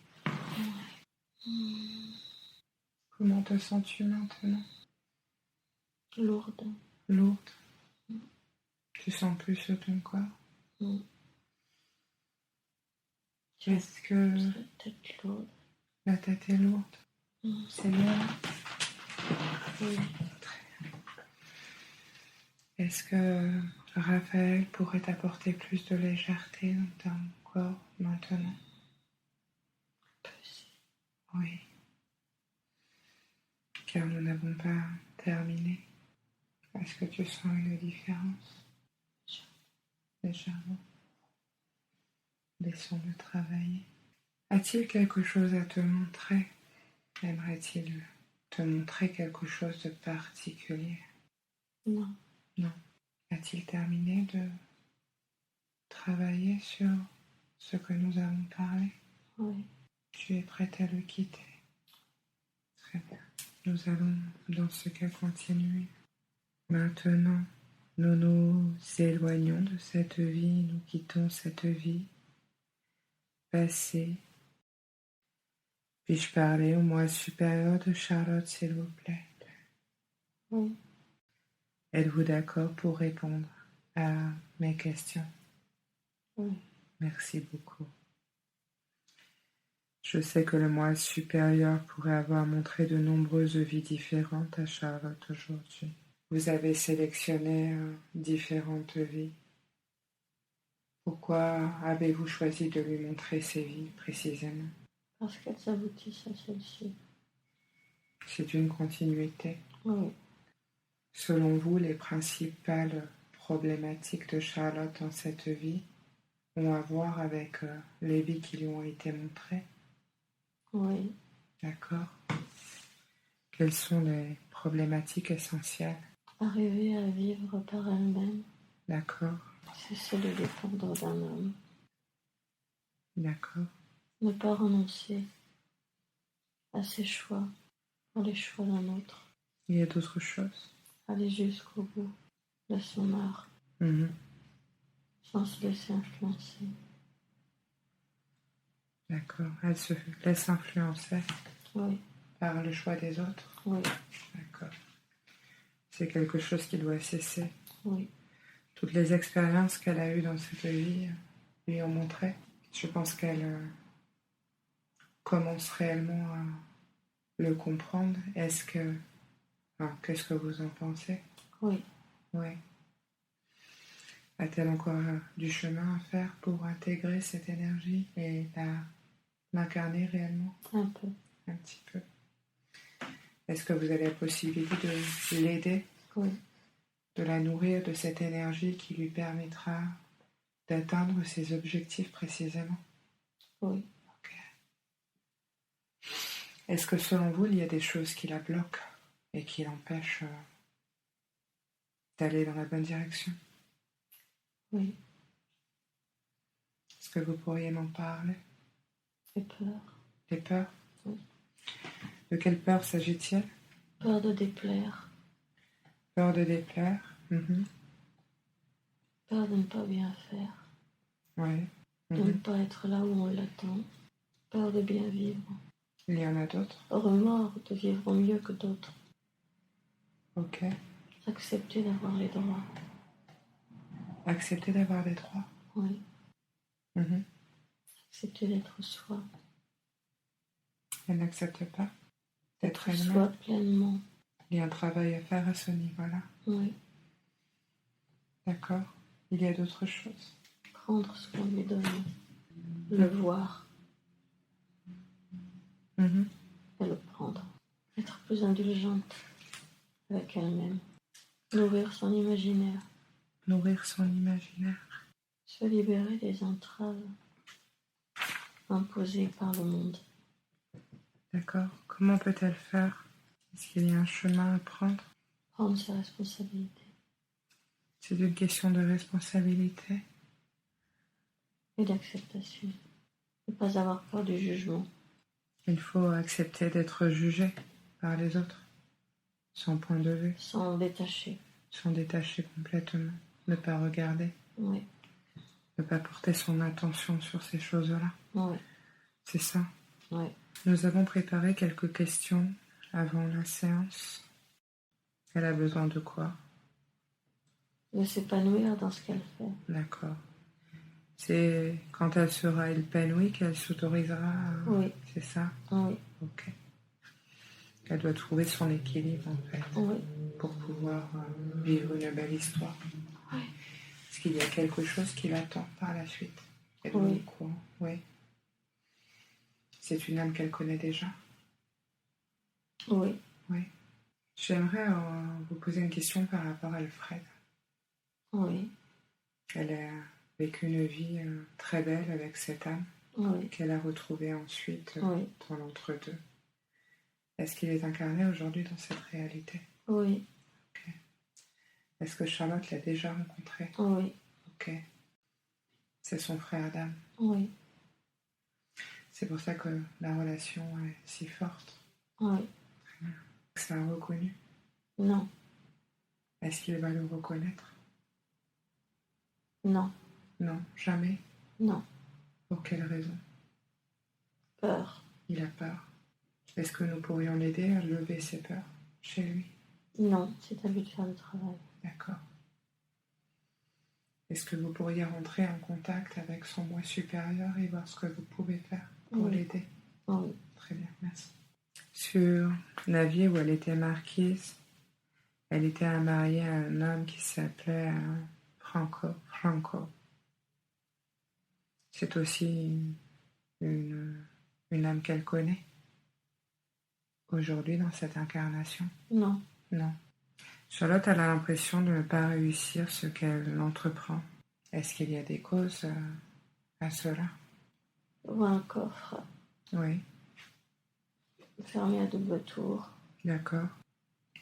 S2: Comment te sens-tu maintenant?
S1: Lourde.
S2: Lourde? Tu sens plus sur ton corps? Est-ce que
S1: La tête lourde.
S2: la tête est lourde? C'est bien?
S1: Oui.
S2: Très bien. Est-ce que Raphaël pourrait t'apporter plus de légèreté dans ton corps maintenant? Oui. Car nous n'avons pas terminé. Est-ce que tu sens une différence? Légèrement. Laissons-le travailler. A-t-il quelque chose à te montrer? Aimerait-il te montrer quelque chose de particulier?
S1: Non.
S2: Non. A-t-il terminé de travailler sur ce que nous avons parlé?
S1: Oui.
S2: Tu es prête à le quitter? Très bien. Nous allons dans ce cas continuer. Maintenant, nous nous éloignons de cette vie, nous quittons cette vie passée. Puis-je parler au moi supérieur de Charlotte, s'il vous plaît?
S1: Oui.
S2: Êtes-vous d'accord pour répondre à mes questions?
S1: Oui.
S2: Merci beaucoup. Je sais que le moi supérieur pourrait avoir montré de nombreuses vies différentes à Charlotte aujourd'hui. Vous avez sélectionné différentes vies. Pourquoi avez-vous choisi de lui montrer ces vies précisément?
S1: Parce qu'elles aboutissent à celle-ci.
S2: C'est une continuité.
S1: Oui.
S2: Selon vous, les principales problématiques de Charlotte dans cette vie ont à voir avec les vies qui lui ont été montrées?
S1: Oui.
S2: D'accord. Quelles sont les problématiques essentielles?
S1: Arriver à vivre par elle-même.
S2: D'accord.
S1: Cesser de dépendre d'un homme.
S2: D'accord.
S1: Ne pas renoncer à ses choix pour les choix d'un autre.
S2: Il y a d'autres choses?
S1: Aller jusqu'au bout de son art. Sans se laisser influencer.
S2: D'accord. Elle se laisse influencer
S1: Oui.
S2: par le choix des autres?
S1: Oui.
S2: D'accord. C'est quelque chose qui doit cesser?
S1: Oui.
S2: Toutes les expériences qu'elle a eues dans cette vie lui ont montré. Je pense qu'elle commence réellement à le comprendre. Qu'est-ce que vous en pensez?
S1: Oui.
S2: Oui. A-t-elle encore du chemin à faire pour intégrer cette énergie et l'incarner réellement?
S1: Un peu.
S2: Un petit peu. Est-ce que vous avez la possibilité de l'aider?
S1: Oui.
S2: De la nourrir de cette énergie qui lui permettra d'atteindre ses objectifs précisément?
S1: Oui.
S2: Ok. Est-ce que selon vous, il y a des choses qui la bloquent et qui l'empêchent d'aller dans la bonne direction?
S1: Oui.
S2: Est-ce que vous pourriez m'en parler?
S1: J'ai peur.
S2: Des peurs?
S1: Oui.
S2: De quelle peur s'agit-il?
S1: Peur de déplaire.
S2: Peur de déplaire?
S1: Peur de ne pas bien faire.
S2: Oui.
S1: De ne pas être là où on l'attend. Peur de bien vivre.
S2: Il y en a d'autres?
S1: Remords de vivre mieux que d'autres.
S2: Ok.
S1: Accepter d'avoir les droits.
S2: Accepter d'avoir des droits?
S1: Oui. Accepter d'être soi.
S2: Elle n'accepte pas d'être
S1: Être
S2: elle-même?
S1: soi pleinement.
S2: Il y a un travail à faire à ce niveau-là.
S1: Oui.
S2: D'accord. Il y a d'autres choses?
S1: Prendre ce qu'on lui donne. Le voir. Et le prendre. Être plus indulgente avec elle-même. Nourrir son imaginaire.
S2: Nourrir son imaginaire.
S1: Se libérer des entraves imposées par le monde.
S2: D'accord. Comment peut-elle faire? Est-ce qu'il y a un chemin à prendre?
S1: Prendre ses responsabilités.
S2: C'est une question de responsabilité.
S1: Et d'acceptation. Ne pas avoir peur du jugement.
S2: Il faut accepter d'être jugé par les autres, sans point de vue,
S1: S'en détacher.
S2: s'en détacher complètement, ne pas regarder,
S1: Oui.
S2: ne pas porter son attention sur ces choses-là.
S1: Oui.
S2: C'est ça.
S1: Oui.
S2: Nous avons préparé quelques questions avant la séance. Elle a besoin de quoi?
S1: De s'épanouir dans ce qu'elle fait.
S2: D'accord. C'est quand elle sera épanouie qu'elle s'autorisera.
S1: Oui.
S2: C'est ça?
S1: Oui.
S2: Ok. Elle doit trouver son équilibre en fait.
S1: Oui.
S2: Pour pouvoir vivre une belle histoire.
S1: Oui.
S2: Est-ce qu'il y a quelque chose qui l'attend par la suite?
S1: Oui.
S2: Quoi? Oui. C'est une âme qu'elle connaît déjà?
S1: Oui.
S2: Oui. J'aimerais vous poser une question par rapport à Alfred.
S1: Oui.
S2: Elle a vécu une vie très belle avec cette âme qu'elle a retrouvée ensuite dans l'entre-deux. Est-ce qu'il est incarné aujourd'hui dans cette réalité?
S1: Oui.
S2: Ok. Est-ce que Charlotte l'a déjà rencontré?
S1: Oui.
S2: Ok. C'est son frère d'âme?
S1: Oui.
S2: C'est pour ça que la relation est si forte?
S1: Oui.
S2: Ça a reconnu?
S1: Non.
S2: Est-ce qu'il va le reconnaître?
S1: Non,
S2: Non, jamais.
S1: non,
S2: Pour quelle raison?
S1: peur.
S2: Il a peur. Est-ce que nous pourrions l'aider à lever ses peurs chez lui?
S1: Non, c'est à lui de faire le travail.
S2: D'accord. Est-ce que vous pourriez rentrer en contact avec son moi supérieur et voir ce que vous pouvez faire pour
S1: Oui.
S2: l'aider?
S1: Oui,
S2: Très bien, merci. Sur la vie où elle était marquise, elle était mariée à un homme qui s'appelait Franco. C'est aussi une âme qu'elle connaît aujourd'hui dans cette incarnation.
S1: non,
S2: Non. Charlotte a l'impression de ne pas réussir ce qu'elle entreprend. Est-ce qu'il y a des causes à cela?
S1: ou un coffre
S2: Oui,
S1: fermé à double tour.
S2: d'accord.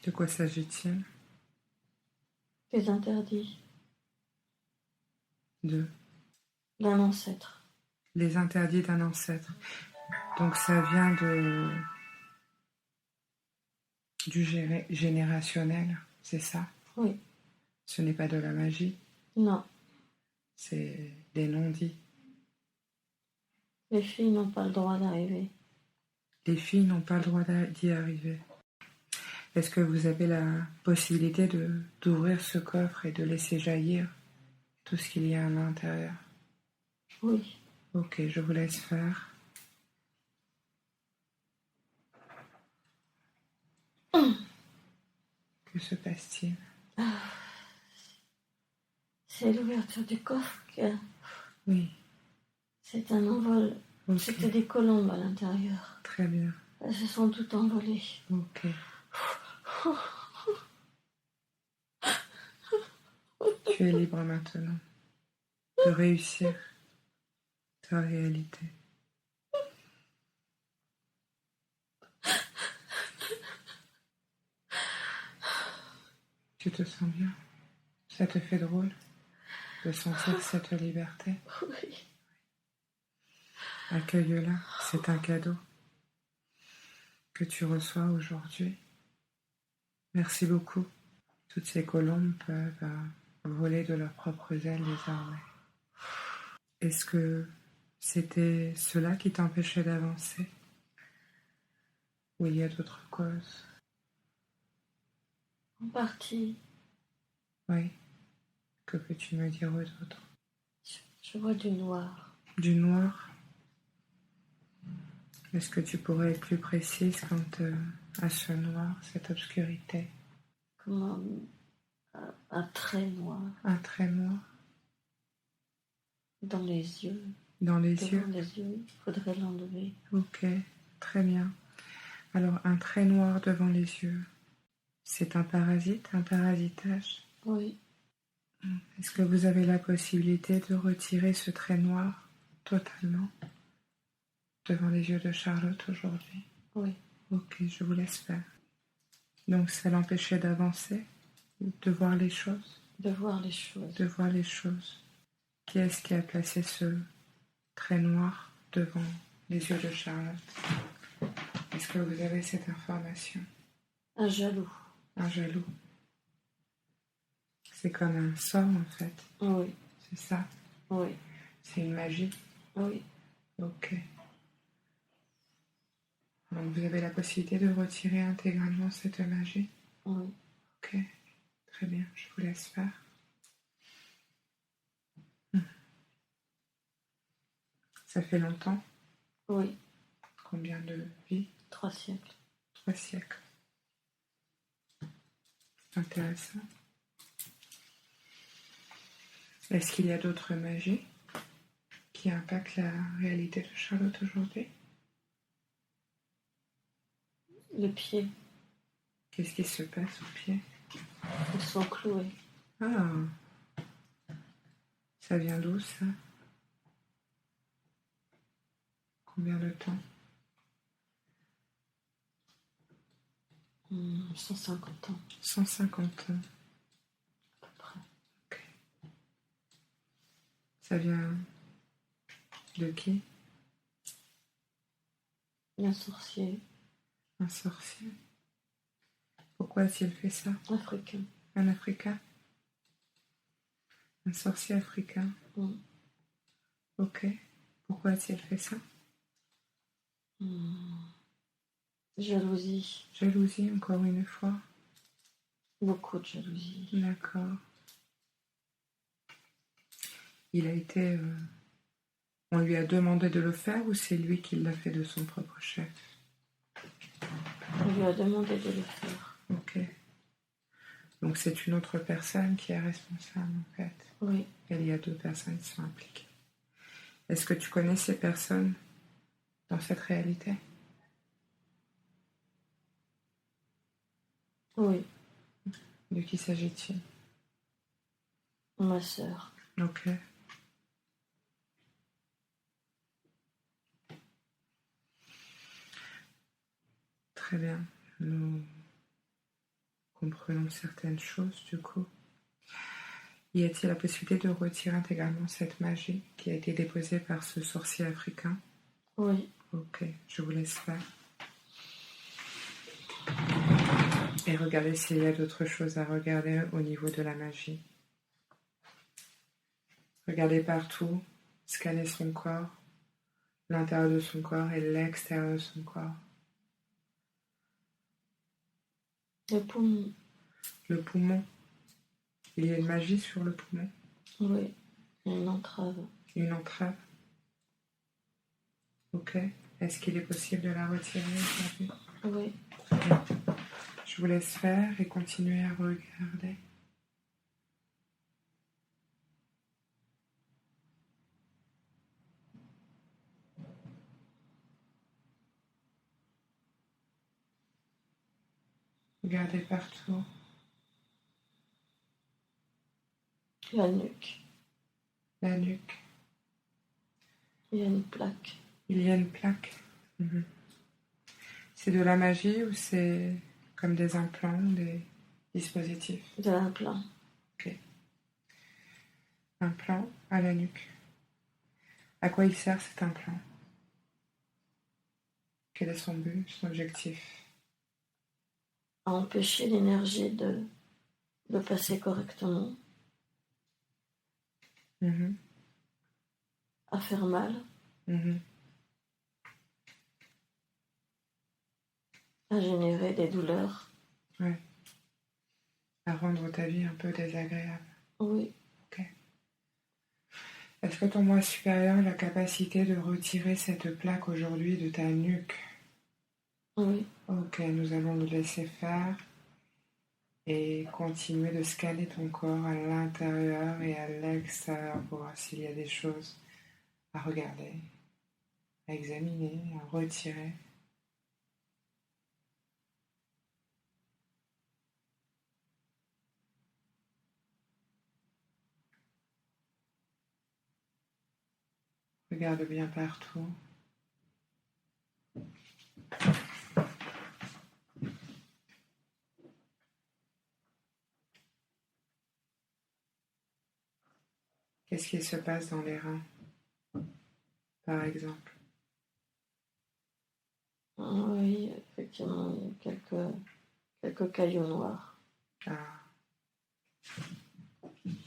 S2: De quoi s'agit-il?
S1: Des interdits
S2: De
S1: d'un ancêtre.
S2: les interdits d'un ancêtre. Donc ça vient du générationnel, c'est ça?
S1: Oui,
S2: Ce n'est pas de la magie,
S1: non.
S2: c'est des non-dits.
S1: Les filles n'ont pas le droit d'arriver.
S2: Les filles n'ont pas le droit d'y arriver. Est-ce que vous avez la possibilité d'ouvrir ce coffre et de laisser jaillir tout ce qu'il y a à l'intérieur?
S1: Oui,
S2: Ok, je vous laisse faire. Que se passe-t-il?
S1: c'est l'ouverture du coffre que
S2: Oui,
S1: c'est un envol.
S2: ok,
S1: C'était des colombes à l'intérieur.
S2: très bien.
S1: Elles se sont toutes envolées.
S2: Ok. Tu es libre maintenant de réussir ta réalité. Tu te sens bien? Ça te fait drôle de sentir cette liberté?
S1: Oui,
S2: Accueille-la, c'est un cadeau que tu reçois aujourd'hui. Merci beaucoup. Toutes ces colombes peuvent voler de leurs propres ailes désormais. Est-ce que c'était cela qui t'empêchait d'avancer? Ou il y a d'autres causes?
S1: en partie.
S2: Oui. Que peux-tu me dire d'autre?
S1: Je vois du noir.
S2: Du noir? Est-ce que tu pourrais être plus précise quant à ce noir, cette obscurité?
S1: Comme un trait noir
S2: Un trait noir
S1: dans les yeux.
S2: dans les
S1: Devant
S2: yeux?
S1: les yeux, il faudrait l'enlever.
S2: Ok, très bien. Alors, un trait noir devant les yeux, c'est un parasite, un parasitage?
S1: Oui,
S2: Est-ce que vous avez la possibilité de retirer ce trait noir totalement devant les yeux de Charlotte aujourd'hui?
S1: oui,
S2: Ok, je vous laisse faire. Donc, ça l'empêchait d'avancer, de voir les choses?
S1: de voir les choses.
S2: De voir les choses. Qui est-ce qui a placé ce trait noir devant les yeux de Charlotte? Est-ce que vous avez cette information?
S1: Un jaloux.
S2: Un jaloux. C'est comme un sort en fait,
S1: Oui,
S2: c'est ça?
S1: oui,
S2: C'est une magie?
S1: oui.
S2: Ok. Donc vous avez la possibilité de retirer intégralement cette magie?
S1: Oui.
S2: Ok, très bien, je vous laisse faire. Ça fait longtemps?
S1: Oui,
S2: Combien de vies?
S1: 3 siècles.
S2: 3 siècles. Intéressant. Est-ce qu'il y a d'autres magies qui impactent la réalité de Charlotte aujourd'hui?
S1: Les pieds,
S2: Qu'est-ce qui se passe aux pieds?
S1: ils sont cloués.
S2: Ah, ça vient d'où ça? Combien de temps?
S1: 150 ans,
S2: 150 ans.
S1: à peu près.
S2: Ok. Ça vient de qui?
S1: Un sorcier
S2: Un sorcier. Pourquoi a-t-il fait ça?
S1: africain.
S2: Un Africain? Un sorcier africain. Ok. Pourquoi a-t-il fait ça?
S1: Jalousie.
S2: Jalousie, encore une fois.
S1: Beaucoup de jalousie.
S2: D'accord. Il a été... on lui a demandé de le faire ou c'est lui qui l'a fait de son propre chef?
S1: On lui a demandé de le faire.
S2: Ok. Donc c'est une autre personne qui est responsable en fait.
S1: Oui.
S2: Il y a 2 personnes qui sont impliquées. Est-ce que tu connais ces personnes dans cette réalité?
S1: Oui.
S2: De qui s'agit-il?
S1: Ma sœur.
S2: Ok. Très bien. Nous comprenons certaines choses du coup. Y a-t-il la possibilité de retirer intégralement cette magie qui a été déposée par ce sorcier africain?
S1: Oui.
S2: Ok, je vous laisse faire. Et regardez s'il y a d'autres choses à regarder au niveau de la magie. Regardez partout, scannez son corps, l'intérieur de son corps et l'extérieur de son corps.
S1: Le poumon.
S2: Le poumon. Il y a une magie sur le poumon.
S1: Oui. Une entrave.
S2: Une entrave. Ok. Est-ce qu'il est possible de la retirer aujourd'hui?
S1: Oui.
S2: Très bien. Je vous laisse faire et continuer à regarder. Regardez partout.
S1: La nuque.
S2: La nuque.
S1: Il y a une plaque.
S2: Il y a une plaque. C'est de la magie ou c'est comme des implants, des dispositifs?
S1: De l'implant.
S2: Ok. Implant à la nuque. À quoi il sert cet implant? Quel est son but, son objectif?
S1: À empêcher l'énergie de passer correctement. À faire mal. À générer des douleurs.
S2: Ouais. À rendre ta vie un peu désagréable.
S1: Oui.
S2: Ok. Est-ce que ton moi supérieur a la capacité de retirer cette plaque aujourd'hui de ta nuque?
S1: Oui.
S2: Ok, nous allons le laisser faire et continuer de scanner ton corps à l'intérieur et à l'extérieur pour voir s'il y a des choses à regarder, à examiner, à retirer. Regarde bien partout. Qu'est-ce qui se passe dans les reins, par exemple?
S1: Oui, effectivement, il y a quelques cailloux noirs.
S2: Ah.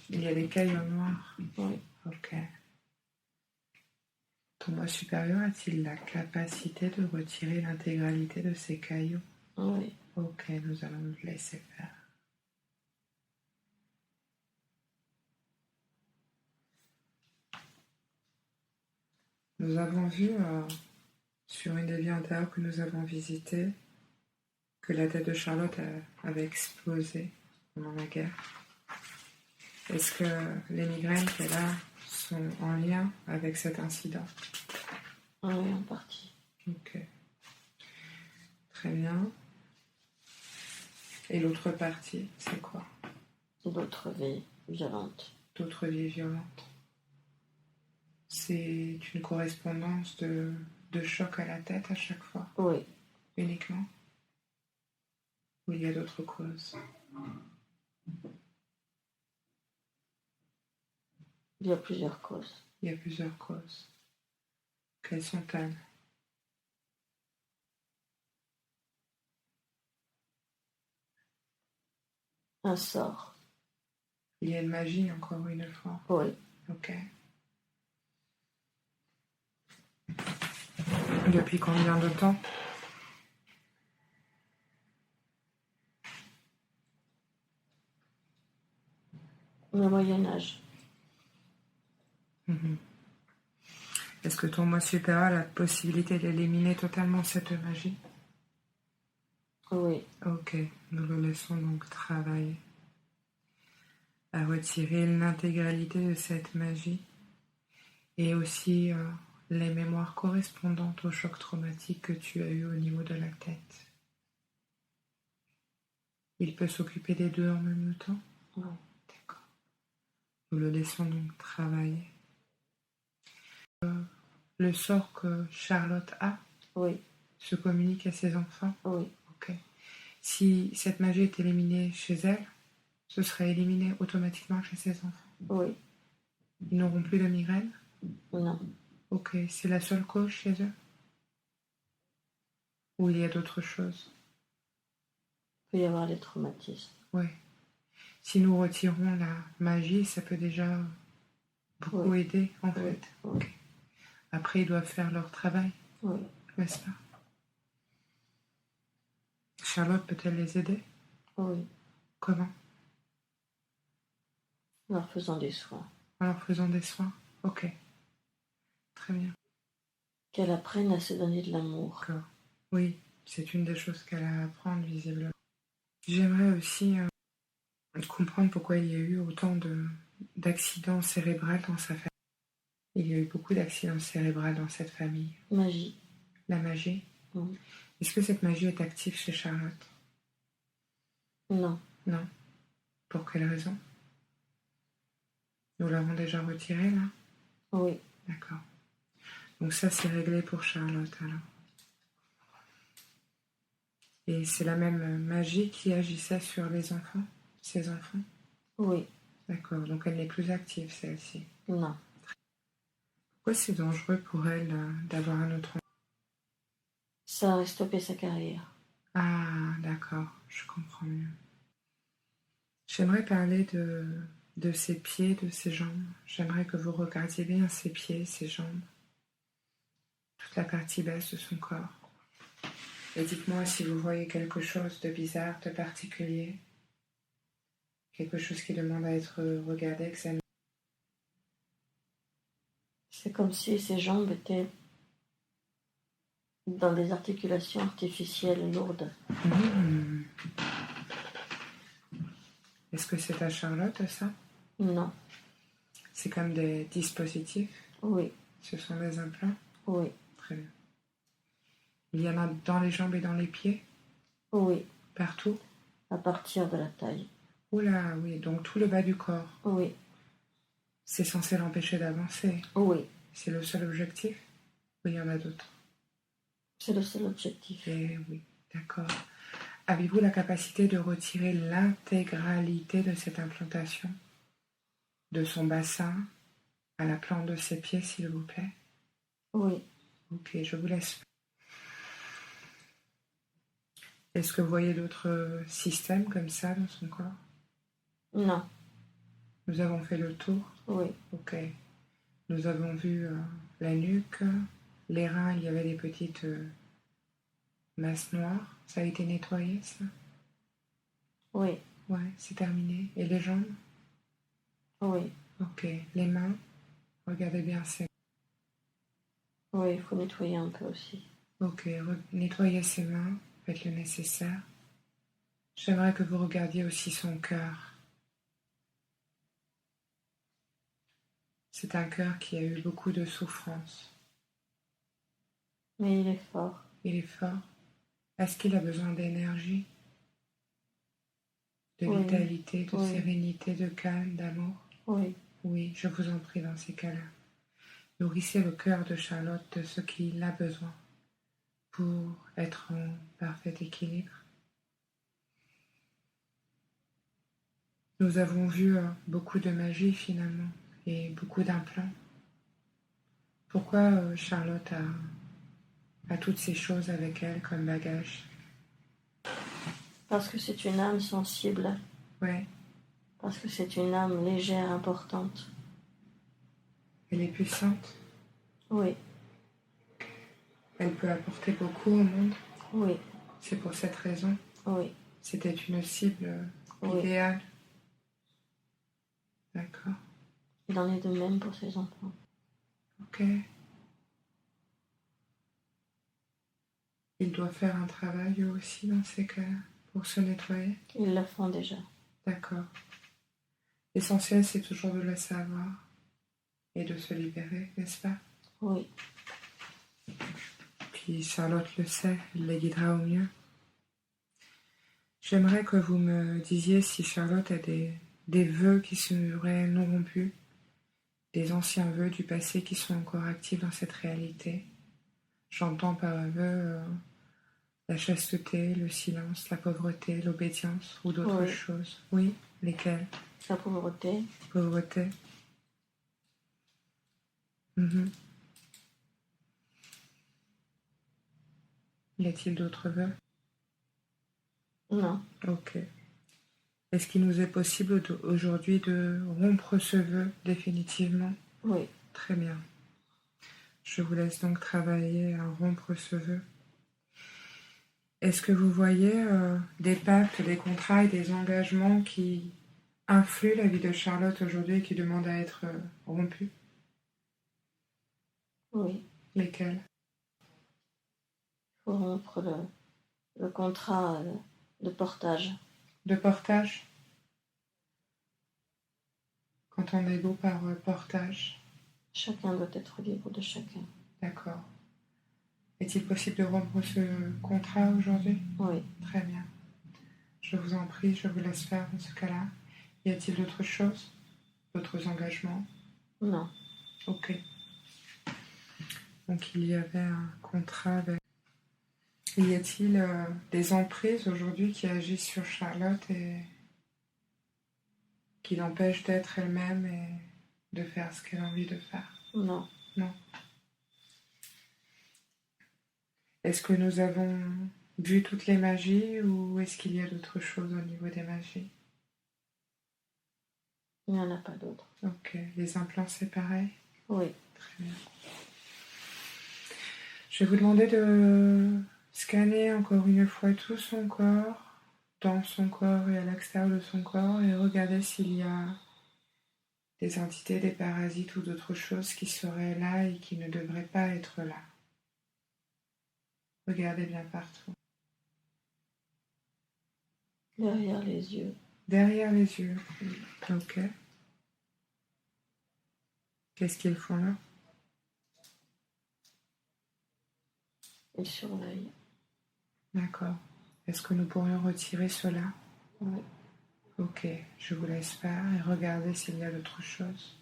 S2: Il y a des cailloux noirs.
S1: Oui.
S2: Ok. Ton moi supérieur a-t-il la capacité de retirer l'intégralité de ces cailloux?
S1: Oui.
S2: Ok, nous allons le laisser faire. Nous avons vu sur une des vies antérieures que nous avons visitées que la tête de Charlotte avait explosé pendant la guerre. Est-ce que les migraines qu'elle a sont en lien avec cet incident?
S1: Oui, en partie.
S2: Ok. Très bien. Et l'autre partie, c'est quoi?
S1: D'autres vies violentes.
S2: D'autres vies violentes. C'est une correspondance de choc à la tête à chaque fois?
S1: Oui.
S2: Uniquement? Ou il y a d'autres causes?
S1: Il y a plusieurs causes.
S2: Il y a plusieurs causes. Quelles sont-elles?
S1: Un sort.
S2: Il y a une magie encore une fois.
S1: Oui.
S2: Ok. Depuis combien de temps?
S1: Le Moyen-Âge.
S2: Est-ce que ton moi supérieur a la possibilité d'éliminer totalement cette magie?
S1: Oui.
S2: Ok, nous le laissons donc travailler à retirer l'intégralité de cette magie et aussi les mémoires correspondantes au choc traumatique que tu as eu au niveau de la tête. Il peut s'occuper des deux en même temps?
S1: Oui.
S2: D'accord. Nous le laissons donc travailler. Le sort que Charlotte a
S1: Oui.
S2: se communique à ses enfants?
S1: Oui.
S2: Ok. Si cette magie est éliminée chez elle, ce serait éliminé automatiquement chez ses enfants?
S1: Oui.
S2: Ils n'auront plus de migraine?
S1: Non.
S2: Ok. C'est la seule cause chez eux? Ou il y a d'autres choses?
S1: Il peut y avoir des traumatismes.
S2: Oui. Si nous retirons la magie, ça peut déjà beaucoup aider, en fait.
S1: Oui.
S2: Okay. Après, ils doivent faire leur travail,
S1: Oui.
S2: n'est-ce pas? Charlotte peut-elle les aider?
S1: Oui.
S2: Comment?
S1: En leur faisant des soins.
S2: En leur faisant des soins? Ok. Très bien.
S1: Qu'elle apprenne à se donner de l'amour.
S2: D'accord. Oui, c'est une des choses qu'elle a à apprendre, visiblement. J'aimerais aussi comprendre pourquoi il y a eu autant d'accidents cérébraux dans sa famille. Il y a eu beaucoup d'accidents cérébraux dans cette famille.
S1: Magie.
S2: La magie? Est-ce que cette magie est active chez Charlotte?
S1: Non.
S2: Non. Pour quelle raison? Nous l'avons déjà retirée, là?
S1: Oui.
S2: D'accord. Donc ça, c'est réglé pour Charlotte, alors. Et c'est la même magie qui agissait sur les enfants? Ses enfants?
S1: Oui.
S2: D'accord. Donc elle n'est plus active, celle-ci?
S1: Non.
S2: Pourquoi c'est dangereux pour elle d'avoir un autre enfant?
S1: Ça aurait stoppé sa carrière.
S2: Ah, d'accord. Je comprends mieux. J'aimerais parler de ses pieds, de ses jambes. J'aimerais que vous regardiez bien ses pieds, ses jambes. Toute la partie basse de son corps. Et dites-moi si vous voyez quelque chose de bizarre, de particulier. Quelque chose qui demande à être regardé, examiné.
S1: C'est comme si ses jambes étaient dans des articulations artificielles lourdes.
S2: Mmh. Est-ce que c'est à Charlotte, ça?
S1: Non.
S2: C'est comme des dispositifs?
S1: Oui.
S2: Ce sont des implants?
S1: Oui.
S2: Très bien. Il y en a dans les jambes et dans les pieds?
S1: Oui.
S2: Partout?
S1: À partir de la taille.
S2: Oula, oui, donc tout le bas du corps.
S1: Oui.
S2: C'est censé l'empêcher d'avancer.
S1: Oui.
S2: C'est le seul objectif? Ou il y en a d'autres?
S1: C'est le seul objectif.
S2: Eh oui, d'accord. Avez-vous la capacité de retirer l'intégralité de cette implantation? De son bassin à la plante de ses pieds, s'il vous plaît?
S1: Oui.
S2: Ok, je vous laisse. Est-ce que vous voyez d'autres systèmes comme ça dans son corps?
S1: Non.
S2: Nous avons fait le tour?
S1: Oui.
S2: Ok. Nous avons vu la nuque, les reins, il y avait des petites masses noires. Ça a été nettoyé, ça?
S1: Oui.
S2: Ouais, c'est terminé. Et les jambes?
S1: Oui.
S2: Ok. Les mains? Regardez bien ses mains.
S1: Oui, il faut nettoyer un peu aussi.
S2: Ok, nettoyez ses mains, faites le nécessaire. J'aimerais que vous regardiez aussi son cœur. C'est un cœur qui a eu beaucoup de souffrance.
S1: Mais il est fort.
S2: Il est fort. Est-ce qu'il a besoin d'énergie, de
S1: Oui.
S2: vitalité, de
S1: Oui.
S2: sérénité, de calme, d'amour?
S1: Oui.
S2: Oui, je vous en prie dans ces cas-là. Nourrissez le cœur de Charlotte de ce qu'il a besoin pour être en parfait équilibre. Nous avons vu beaucoup de magie finalement et beaucoup d'implants. Pourquoi Charlotte a toutes ces choses avec elle comme bagage?
S1: Parce que c'est une âme sensible.
S2: Ouais.
S1: Parce que c'est une âme légère, importante.
S2: Elle est puissante.
S1: Oui,
S2: Elle peut apporter beaucoup au monde.
S1: oui,
S2: C'est pour cette raison.
S1: oui,
S2: C'était une cible
S1: oui.
S2: idéale. D'accord.
S1: Il en est de même pour ses enfants.
S2: Ok. Il doit faire un travail eux aussi dans ces cas pour se nettoyer.
S1: Ils le font déjà.
S2: D'accord. L'essentiel, c'est toujours de le savoir et de se libérer, n'est-ce pas?
S1: Oui,
S2: Puis Charlotte le sait, elle les guidera au mieux. J'aimerais que vous me disiez si Charlotte a des vœux qui seraient non rompus, des anciens vœux du passé qui sont encore actifs dans cette réalité. J'entends par un vœu la chasteté, le silence, la pauvreté, l'obédience ou d'autres
S1: Oui.
S2: choses. Oui, lesquelles?
S1: la pauvreté.
S2: Pauvreté. Mhm. Y a-t-il d'autres vœux?
S1: Non,
S2: Ok. Est-ce qu'il nous est possible aujourd'hui de rompre ce vœu définitivement?
S1: oui,
S2: Très bien. Je vous laisse donc travailler à rompre ce vœu. Est-ce que vous voyez des pactes, des contrats et des engagements qui influent la vie de Charlotte aujourd'hui et qui demandent à être rompus?
S1: oui.
S2: Lesquels?
S1: Il faut rompre le contrat de portage.
S2: De portage? Qu'entendez-vous par portage?
S1: Chacun doit être libre de chacun.
S2: D'accord. Est-il possible de rompre ce contrat aujourd'hui?
S1: Oui,
S2: Très bien. Je vous en prie, je vous laisse faire dans ce cas-là. Y a-t-il d'autres choses? D'autres engagements?
S1: non,
S2: Ok. Donc il y avait un contrat avec... Y a-t-il des emprises aujourd'hui qui agissent sur Charlotte et qui l'empêchent d'être elle-même et de faire ce qu'elle a envie de faire?
S1: non.
S2: Non. Est-ce que nous avons vu toutes les magies ou est-ce qu'il y a d'autres choses au niveau des magies?
S1: Il n'y en a pas d'autre.
S2: Ok. Les implants, c'est pareil?
S1: Oui,
S2: Très bien. Je vais vous demander de scanner encore une fois tout son corps, dans son corps et à l'extérieur de son corps, et regarder s'il y a des entités, des parasites ou d'autres choses qui seraient là et qui ne devraient pas être là. Regardez bien partout.
S1: derrière les yeux.
S2: Derrière les yeux. Ok. Qu'est-ce qu'ils font là?
S1: Ils surveillent.
S2: D'accord. Est-ce que nous pourrions retirer cela?
S1: Oui,
S2: Ok, je vous laisse faire et regardez s'il y a d'autres choses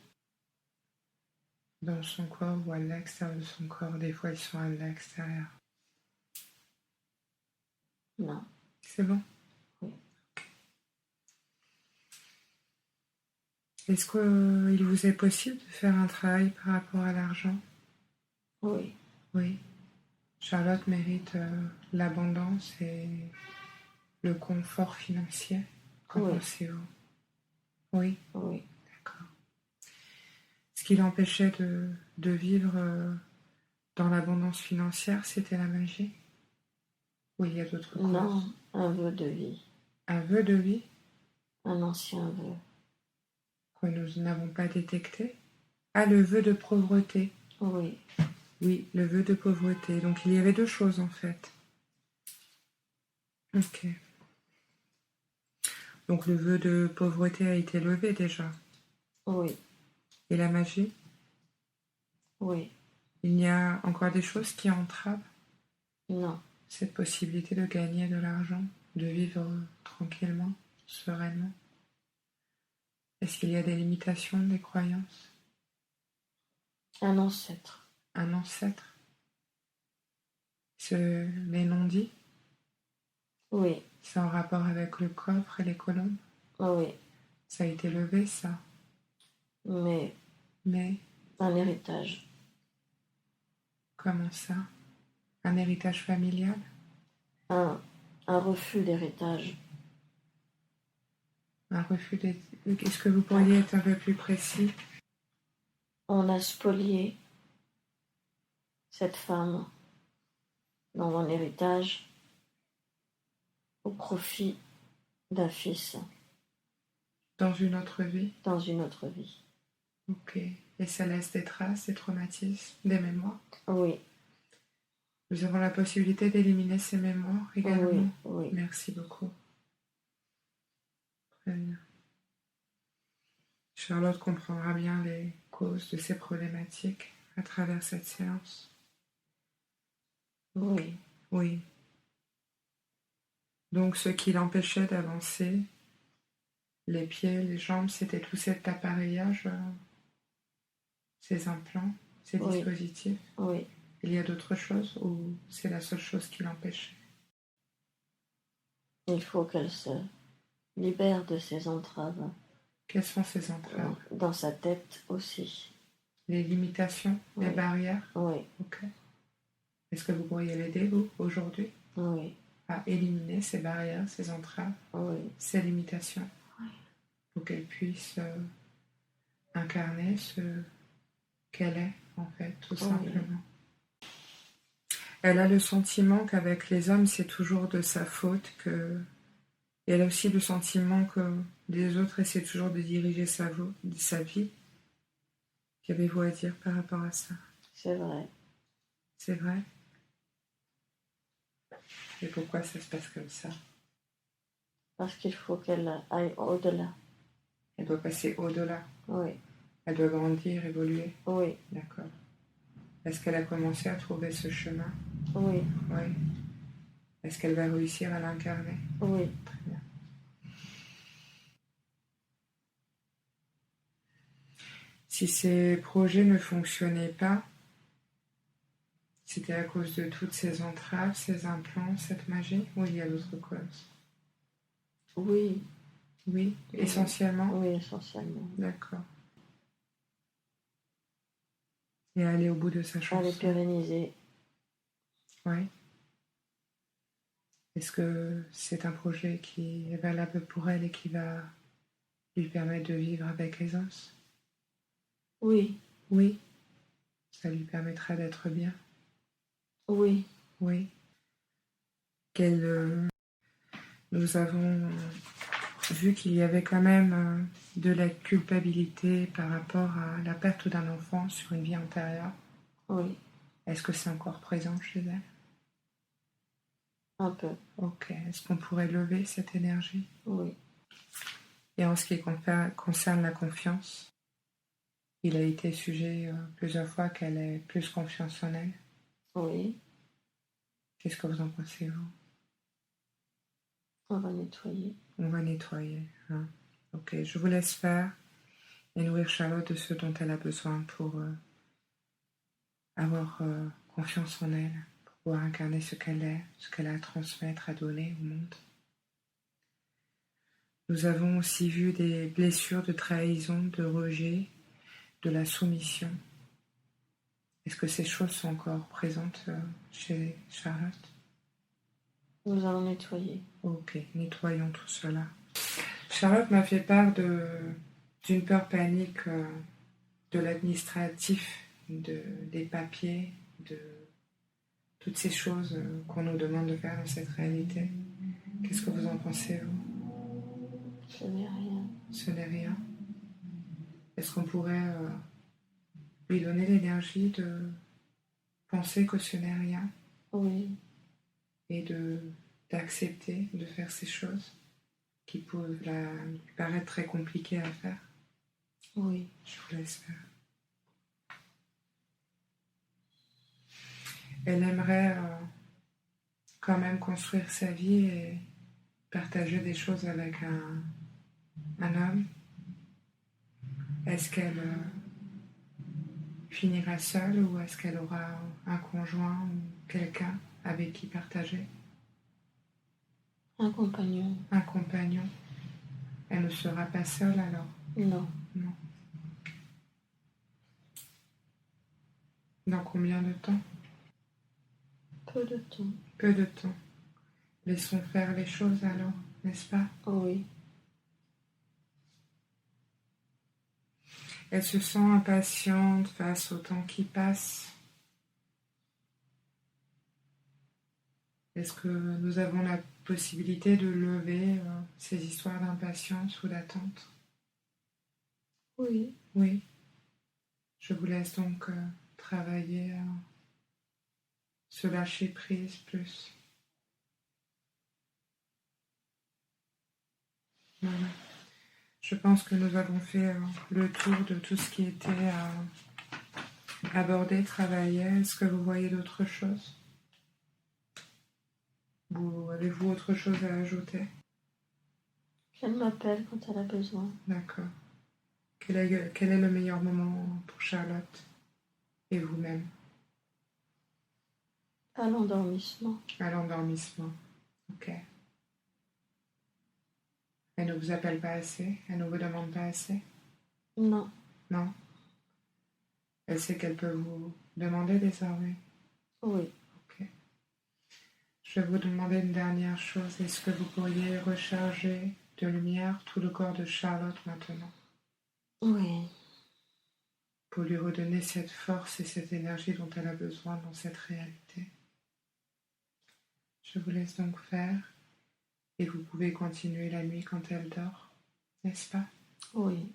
S2: dans son corps ou à l'extérieur de son corps. Des fois, ils sont à l'extérieur.
S1: non,
S2: C'est bon?
S1: oui,
S2: Est-ce qu'il vous est possible de faire un travail par rapport à l'argent?
S1: oui,
S2: Oui. Charlotte mérite l'abondance et le confort financier. Qu'en
S1: oui,
S2: pensez-vous? Oui,
S1: oui.
S2: d'accord. Ce qui l'empêchait de vivre dans l'abondance financière, c'était la magie? Ou il y a d'autres causes?
S1: Non, un vœu de vie.
S2: Un vœu de vie
S1: Un ancien vœu.
S2: que nous n'avons pas détecté? Ah, le vœu de pauvreté.
S1: Oui,
S2: Oui, le vœu de pauvreté. Donc il y avait deux choses en fait. Ok. Donc le vœu de pauvreté a été levé déjà.
S1: oui,
S2: Et la magie?
S1: oui.
S2: Il y a encore des choses qui entravent
S1: Non,
S2: cette possibilité de gagner de l'argent, de vivre tranquillement, sereinement. Est-ce qu'il y a des limitations, des croyances?
S1: un ancêtre.
S2: Un ancêtre? Les non-dits?
S1: Oui,
S2: C'est en rapport avec le coffre et les colombes?
S1: oui.
S2: Ça a été levé, ça.
S1: Mais
S2: Mais
S1: un héritage.
S2: comment ça? Un héritage familial?
S1: Un refus d'héritage.
S2: Un refus d'être... Est-ce que vous pourriez être un peu plus précis?
S1: On a spolié cette femme dans mon héritage au profit d'un fils
S2: Dans une autre vie?
S1: dans une autre vie.
S2: Ok. Et ça laisse des traces, des traumatismes, des mémoires?
S1: Oui,
S2: Nous avons la possibilité d'éliminer ces mémoires également?
S1: oui, oui.
S2: Merci beaucoup. Très bien. Charlotte comprendra bien les causes de ces problématiques à travers cette séance.
S1: Oui,
S2: Oui. Donc ce qui l'empêchait d'avancer, les pieds, les jambes, c'était tout cet appareillage, ces implants, ces
S1: Oui.
S2: dispositifs.
S1: oui.
S2: Il y a d'autres choses ou c'est la seule chose qui l'empêchait?
S1: Il faut qu'elle se libère de ses entraves.
S2: Quelles sont ces entraves?
S1: Dans sa tête aussi.
S2: Les limitations, les
S1: Oui.
S2: barrières?
S1: Oui,
S2: Ok. Est-ce que vous pourriez l'aider, vous, aujourd'hui,
S1: oui,
S2: à éliminer ces barrières, ces entraves,
S1: oui,
S2: ces limitations,
S1: oui.
S2: pour qu'elle puisse incarner ce qu'elle est, en fait, tout simplement? Elle a le sentiment qu'avec les hommes, c'est toujours de sa faute, que... Et elle a aussi le sentiment que les autres essaient toujours de diriger sa vie. Qu'avez-vous à dire par rapport à ça?
S1: C'est vrai.
S2: C'est vrai? Et pourquoi ça se passe comme ça?
S1: Parce qu'il faut qu'elle aille au-delà.
S2: Elle doit passer au-delà.
S1: Oui,
S2: Elle doit grandir, évoluer.
S1: oui,
S2: D'accord. Est-ce qu'elle a commencé à trouver ce chemin?
S1: oui,
S2: Oui. Est-ce qu'elle va réussir à l'incarner?
S1: oui.
S2: Très bien. Si ces projets ne fonctionnaient pas, c'était à cause de toutes ces entraves, ces implants, cette magie, ou il y a d'autres causes?
S1: Oui.
S2: Oui, essentiellement?
S1: Oui, essentiellement.
S2: D'accord. Et aller au bout de sa chanson.
S1: Elle est pérennisée.
S2: Oui. Est-ce que c'est un projet qui est valable pour elle et qui va lui permettre de vivre avec aisance?
S1: Oui,
S2: Oui. Ça lui permettra d'être bien?
S1: oui,
S2: Oui. Nous avons vu qu'il y avait quand même de la culpabilité par rapport à la perte d'un enfant sur une vie antérieure.
S1: oui,
S2: Est-ce que c'est encore présent chez elle?
S1: un peu.
S2: Ok. Est-ce qu'on pourrait lever cette énergie?
S1: Oui,
S2: Et en ce qui concerne la confiance, il a été sujet plusieurs fois qu'elle ait plus confiance en elle.
S1: oui.
S2: Qu'est-ce que vous en pensez, vous?
S1: On va nettoyer.
S2: On va nettoyer. Hein? Ok, je vous laisse faire et nourrir Charlotte de ce dont elle a besoin pour avoir confiance en elle, pour pouvoir incarner ce qu'elle est, ce qu'elle a à transmettre, à donner au monde. Nous avons aussi vu des blessures de trahison, de rejet, de la soumission. Est-ce que ces choses sont encore présentes chez Charlotte?
S1: Nous allons nettoyer.
S2: Ok, nettoyons tout cela. Charlotte m'a fait part d'une peur panique de l'administratif, des papiers, de toutes ces choses qu'on nous demande de faire dans cette réalité. Qu'est-ce que vous en pensez, vous?
S1: Ce n'est rien.
S2: Ce n'est rien. Est-ce qu'on pourrait lui donner l'énergie de penser que ce n'est rien
S1: Oui,
S2: et d'accepter de faire ces choses qui peuvent lui paraître très compliquées à faire?
S1: oui,
S2: Je vous laisse faire. Elle aimerait quand même construire sa vie et partager des choses avec un homme. Est-ce qu'elle finira seule ou est-ce qu'elle aura un conjoint ou quelqu'un avec qui partager?
S1: un compagnon.
S2: Un compagnon. Elle ne sera pas seule alors?
S1: Non.
S2: Non. Dans combien de temps?
S1: Peu de temps.
S2: Peu de temps. Laissons faire les choses alors, n'est-ce pas?
S1: Oui,
S2: Elle se sent impatiente face au temps qui passe. Est-ce que nous avons la possibilité de lever ces histoires d'impatience ou d'attente?
S1: Oui.
S2: Oui. Je vous laisse donc travailler à se lâcher prise plus. Voilà. Je pense que nous avons fait le tour de tout ce qui était à aborder, travailler. Est-ce que vous voyez d'autres choses? Avez-vous autre chose à ajouter?
S1: Qu'elle m'appelle quand elle a besoin.
S2: D'accord. Quel est le meilleur moment pour Charlotte et vous-même?
S1: À l'endormissement.
S2: À l'endormissement. Ok. Elle ne vous appelle pas assez? Elle ne vous demande pas assez?
S1: Non.
S2: Non? Elle sait qu'elle peut vous demander désormais?
S1: Oui.
S2: Ok. Je vais vous demander une dernière chose. Est-ce que vous pourriez recharger de lumière tout le corps de Charlotte maintenant
S1: Oui.
S2: pour lui redonner cette force et cette énergie dont elle a besoin dans cette réalité? Je vous laisse donc faire et vous pouvez continuer la nuit quand elle dort, n'est-ce pas?
S1: Oui.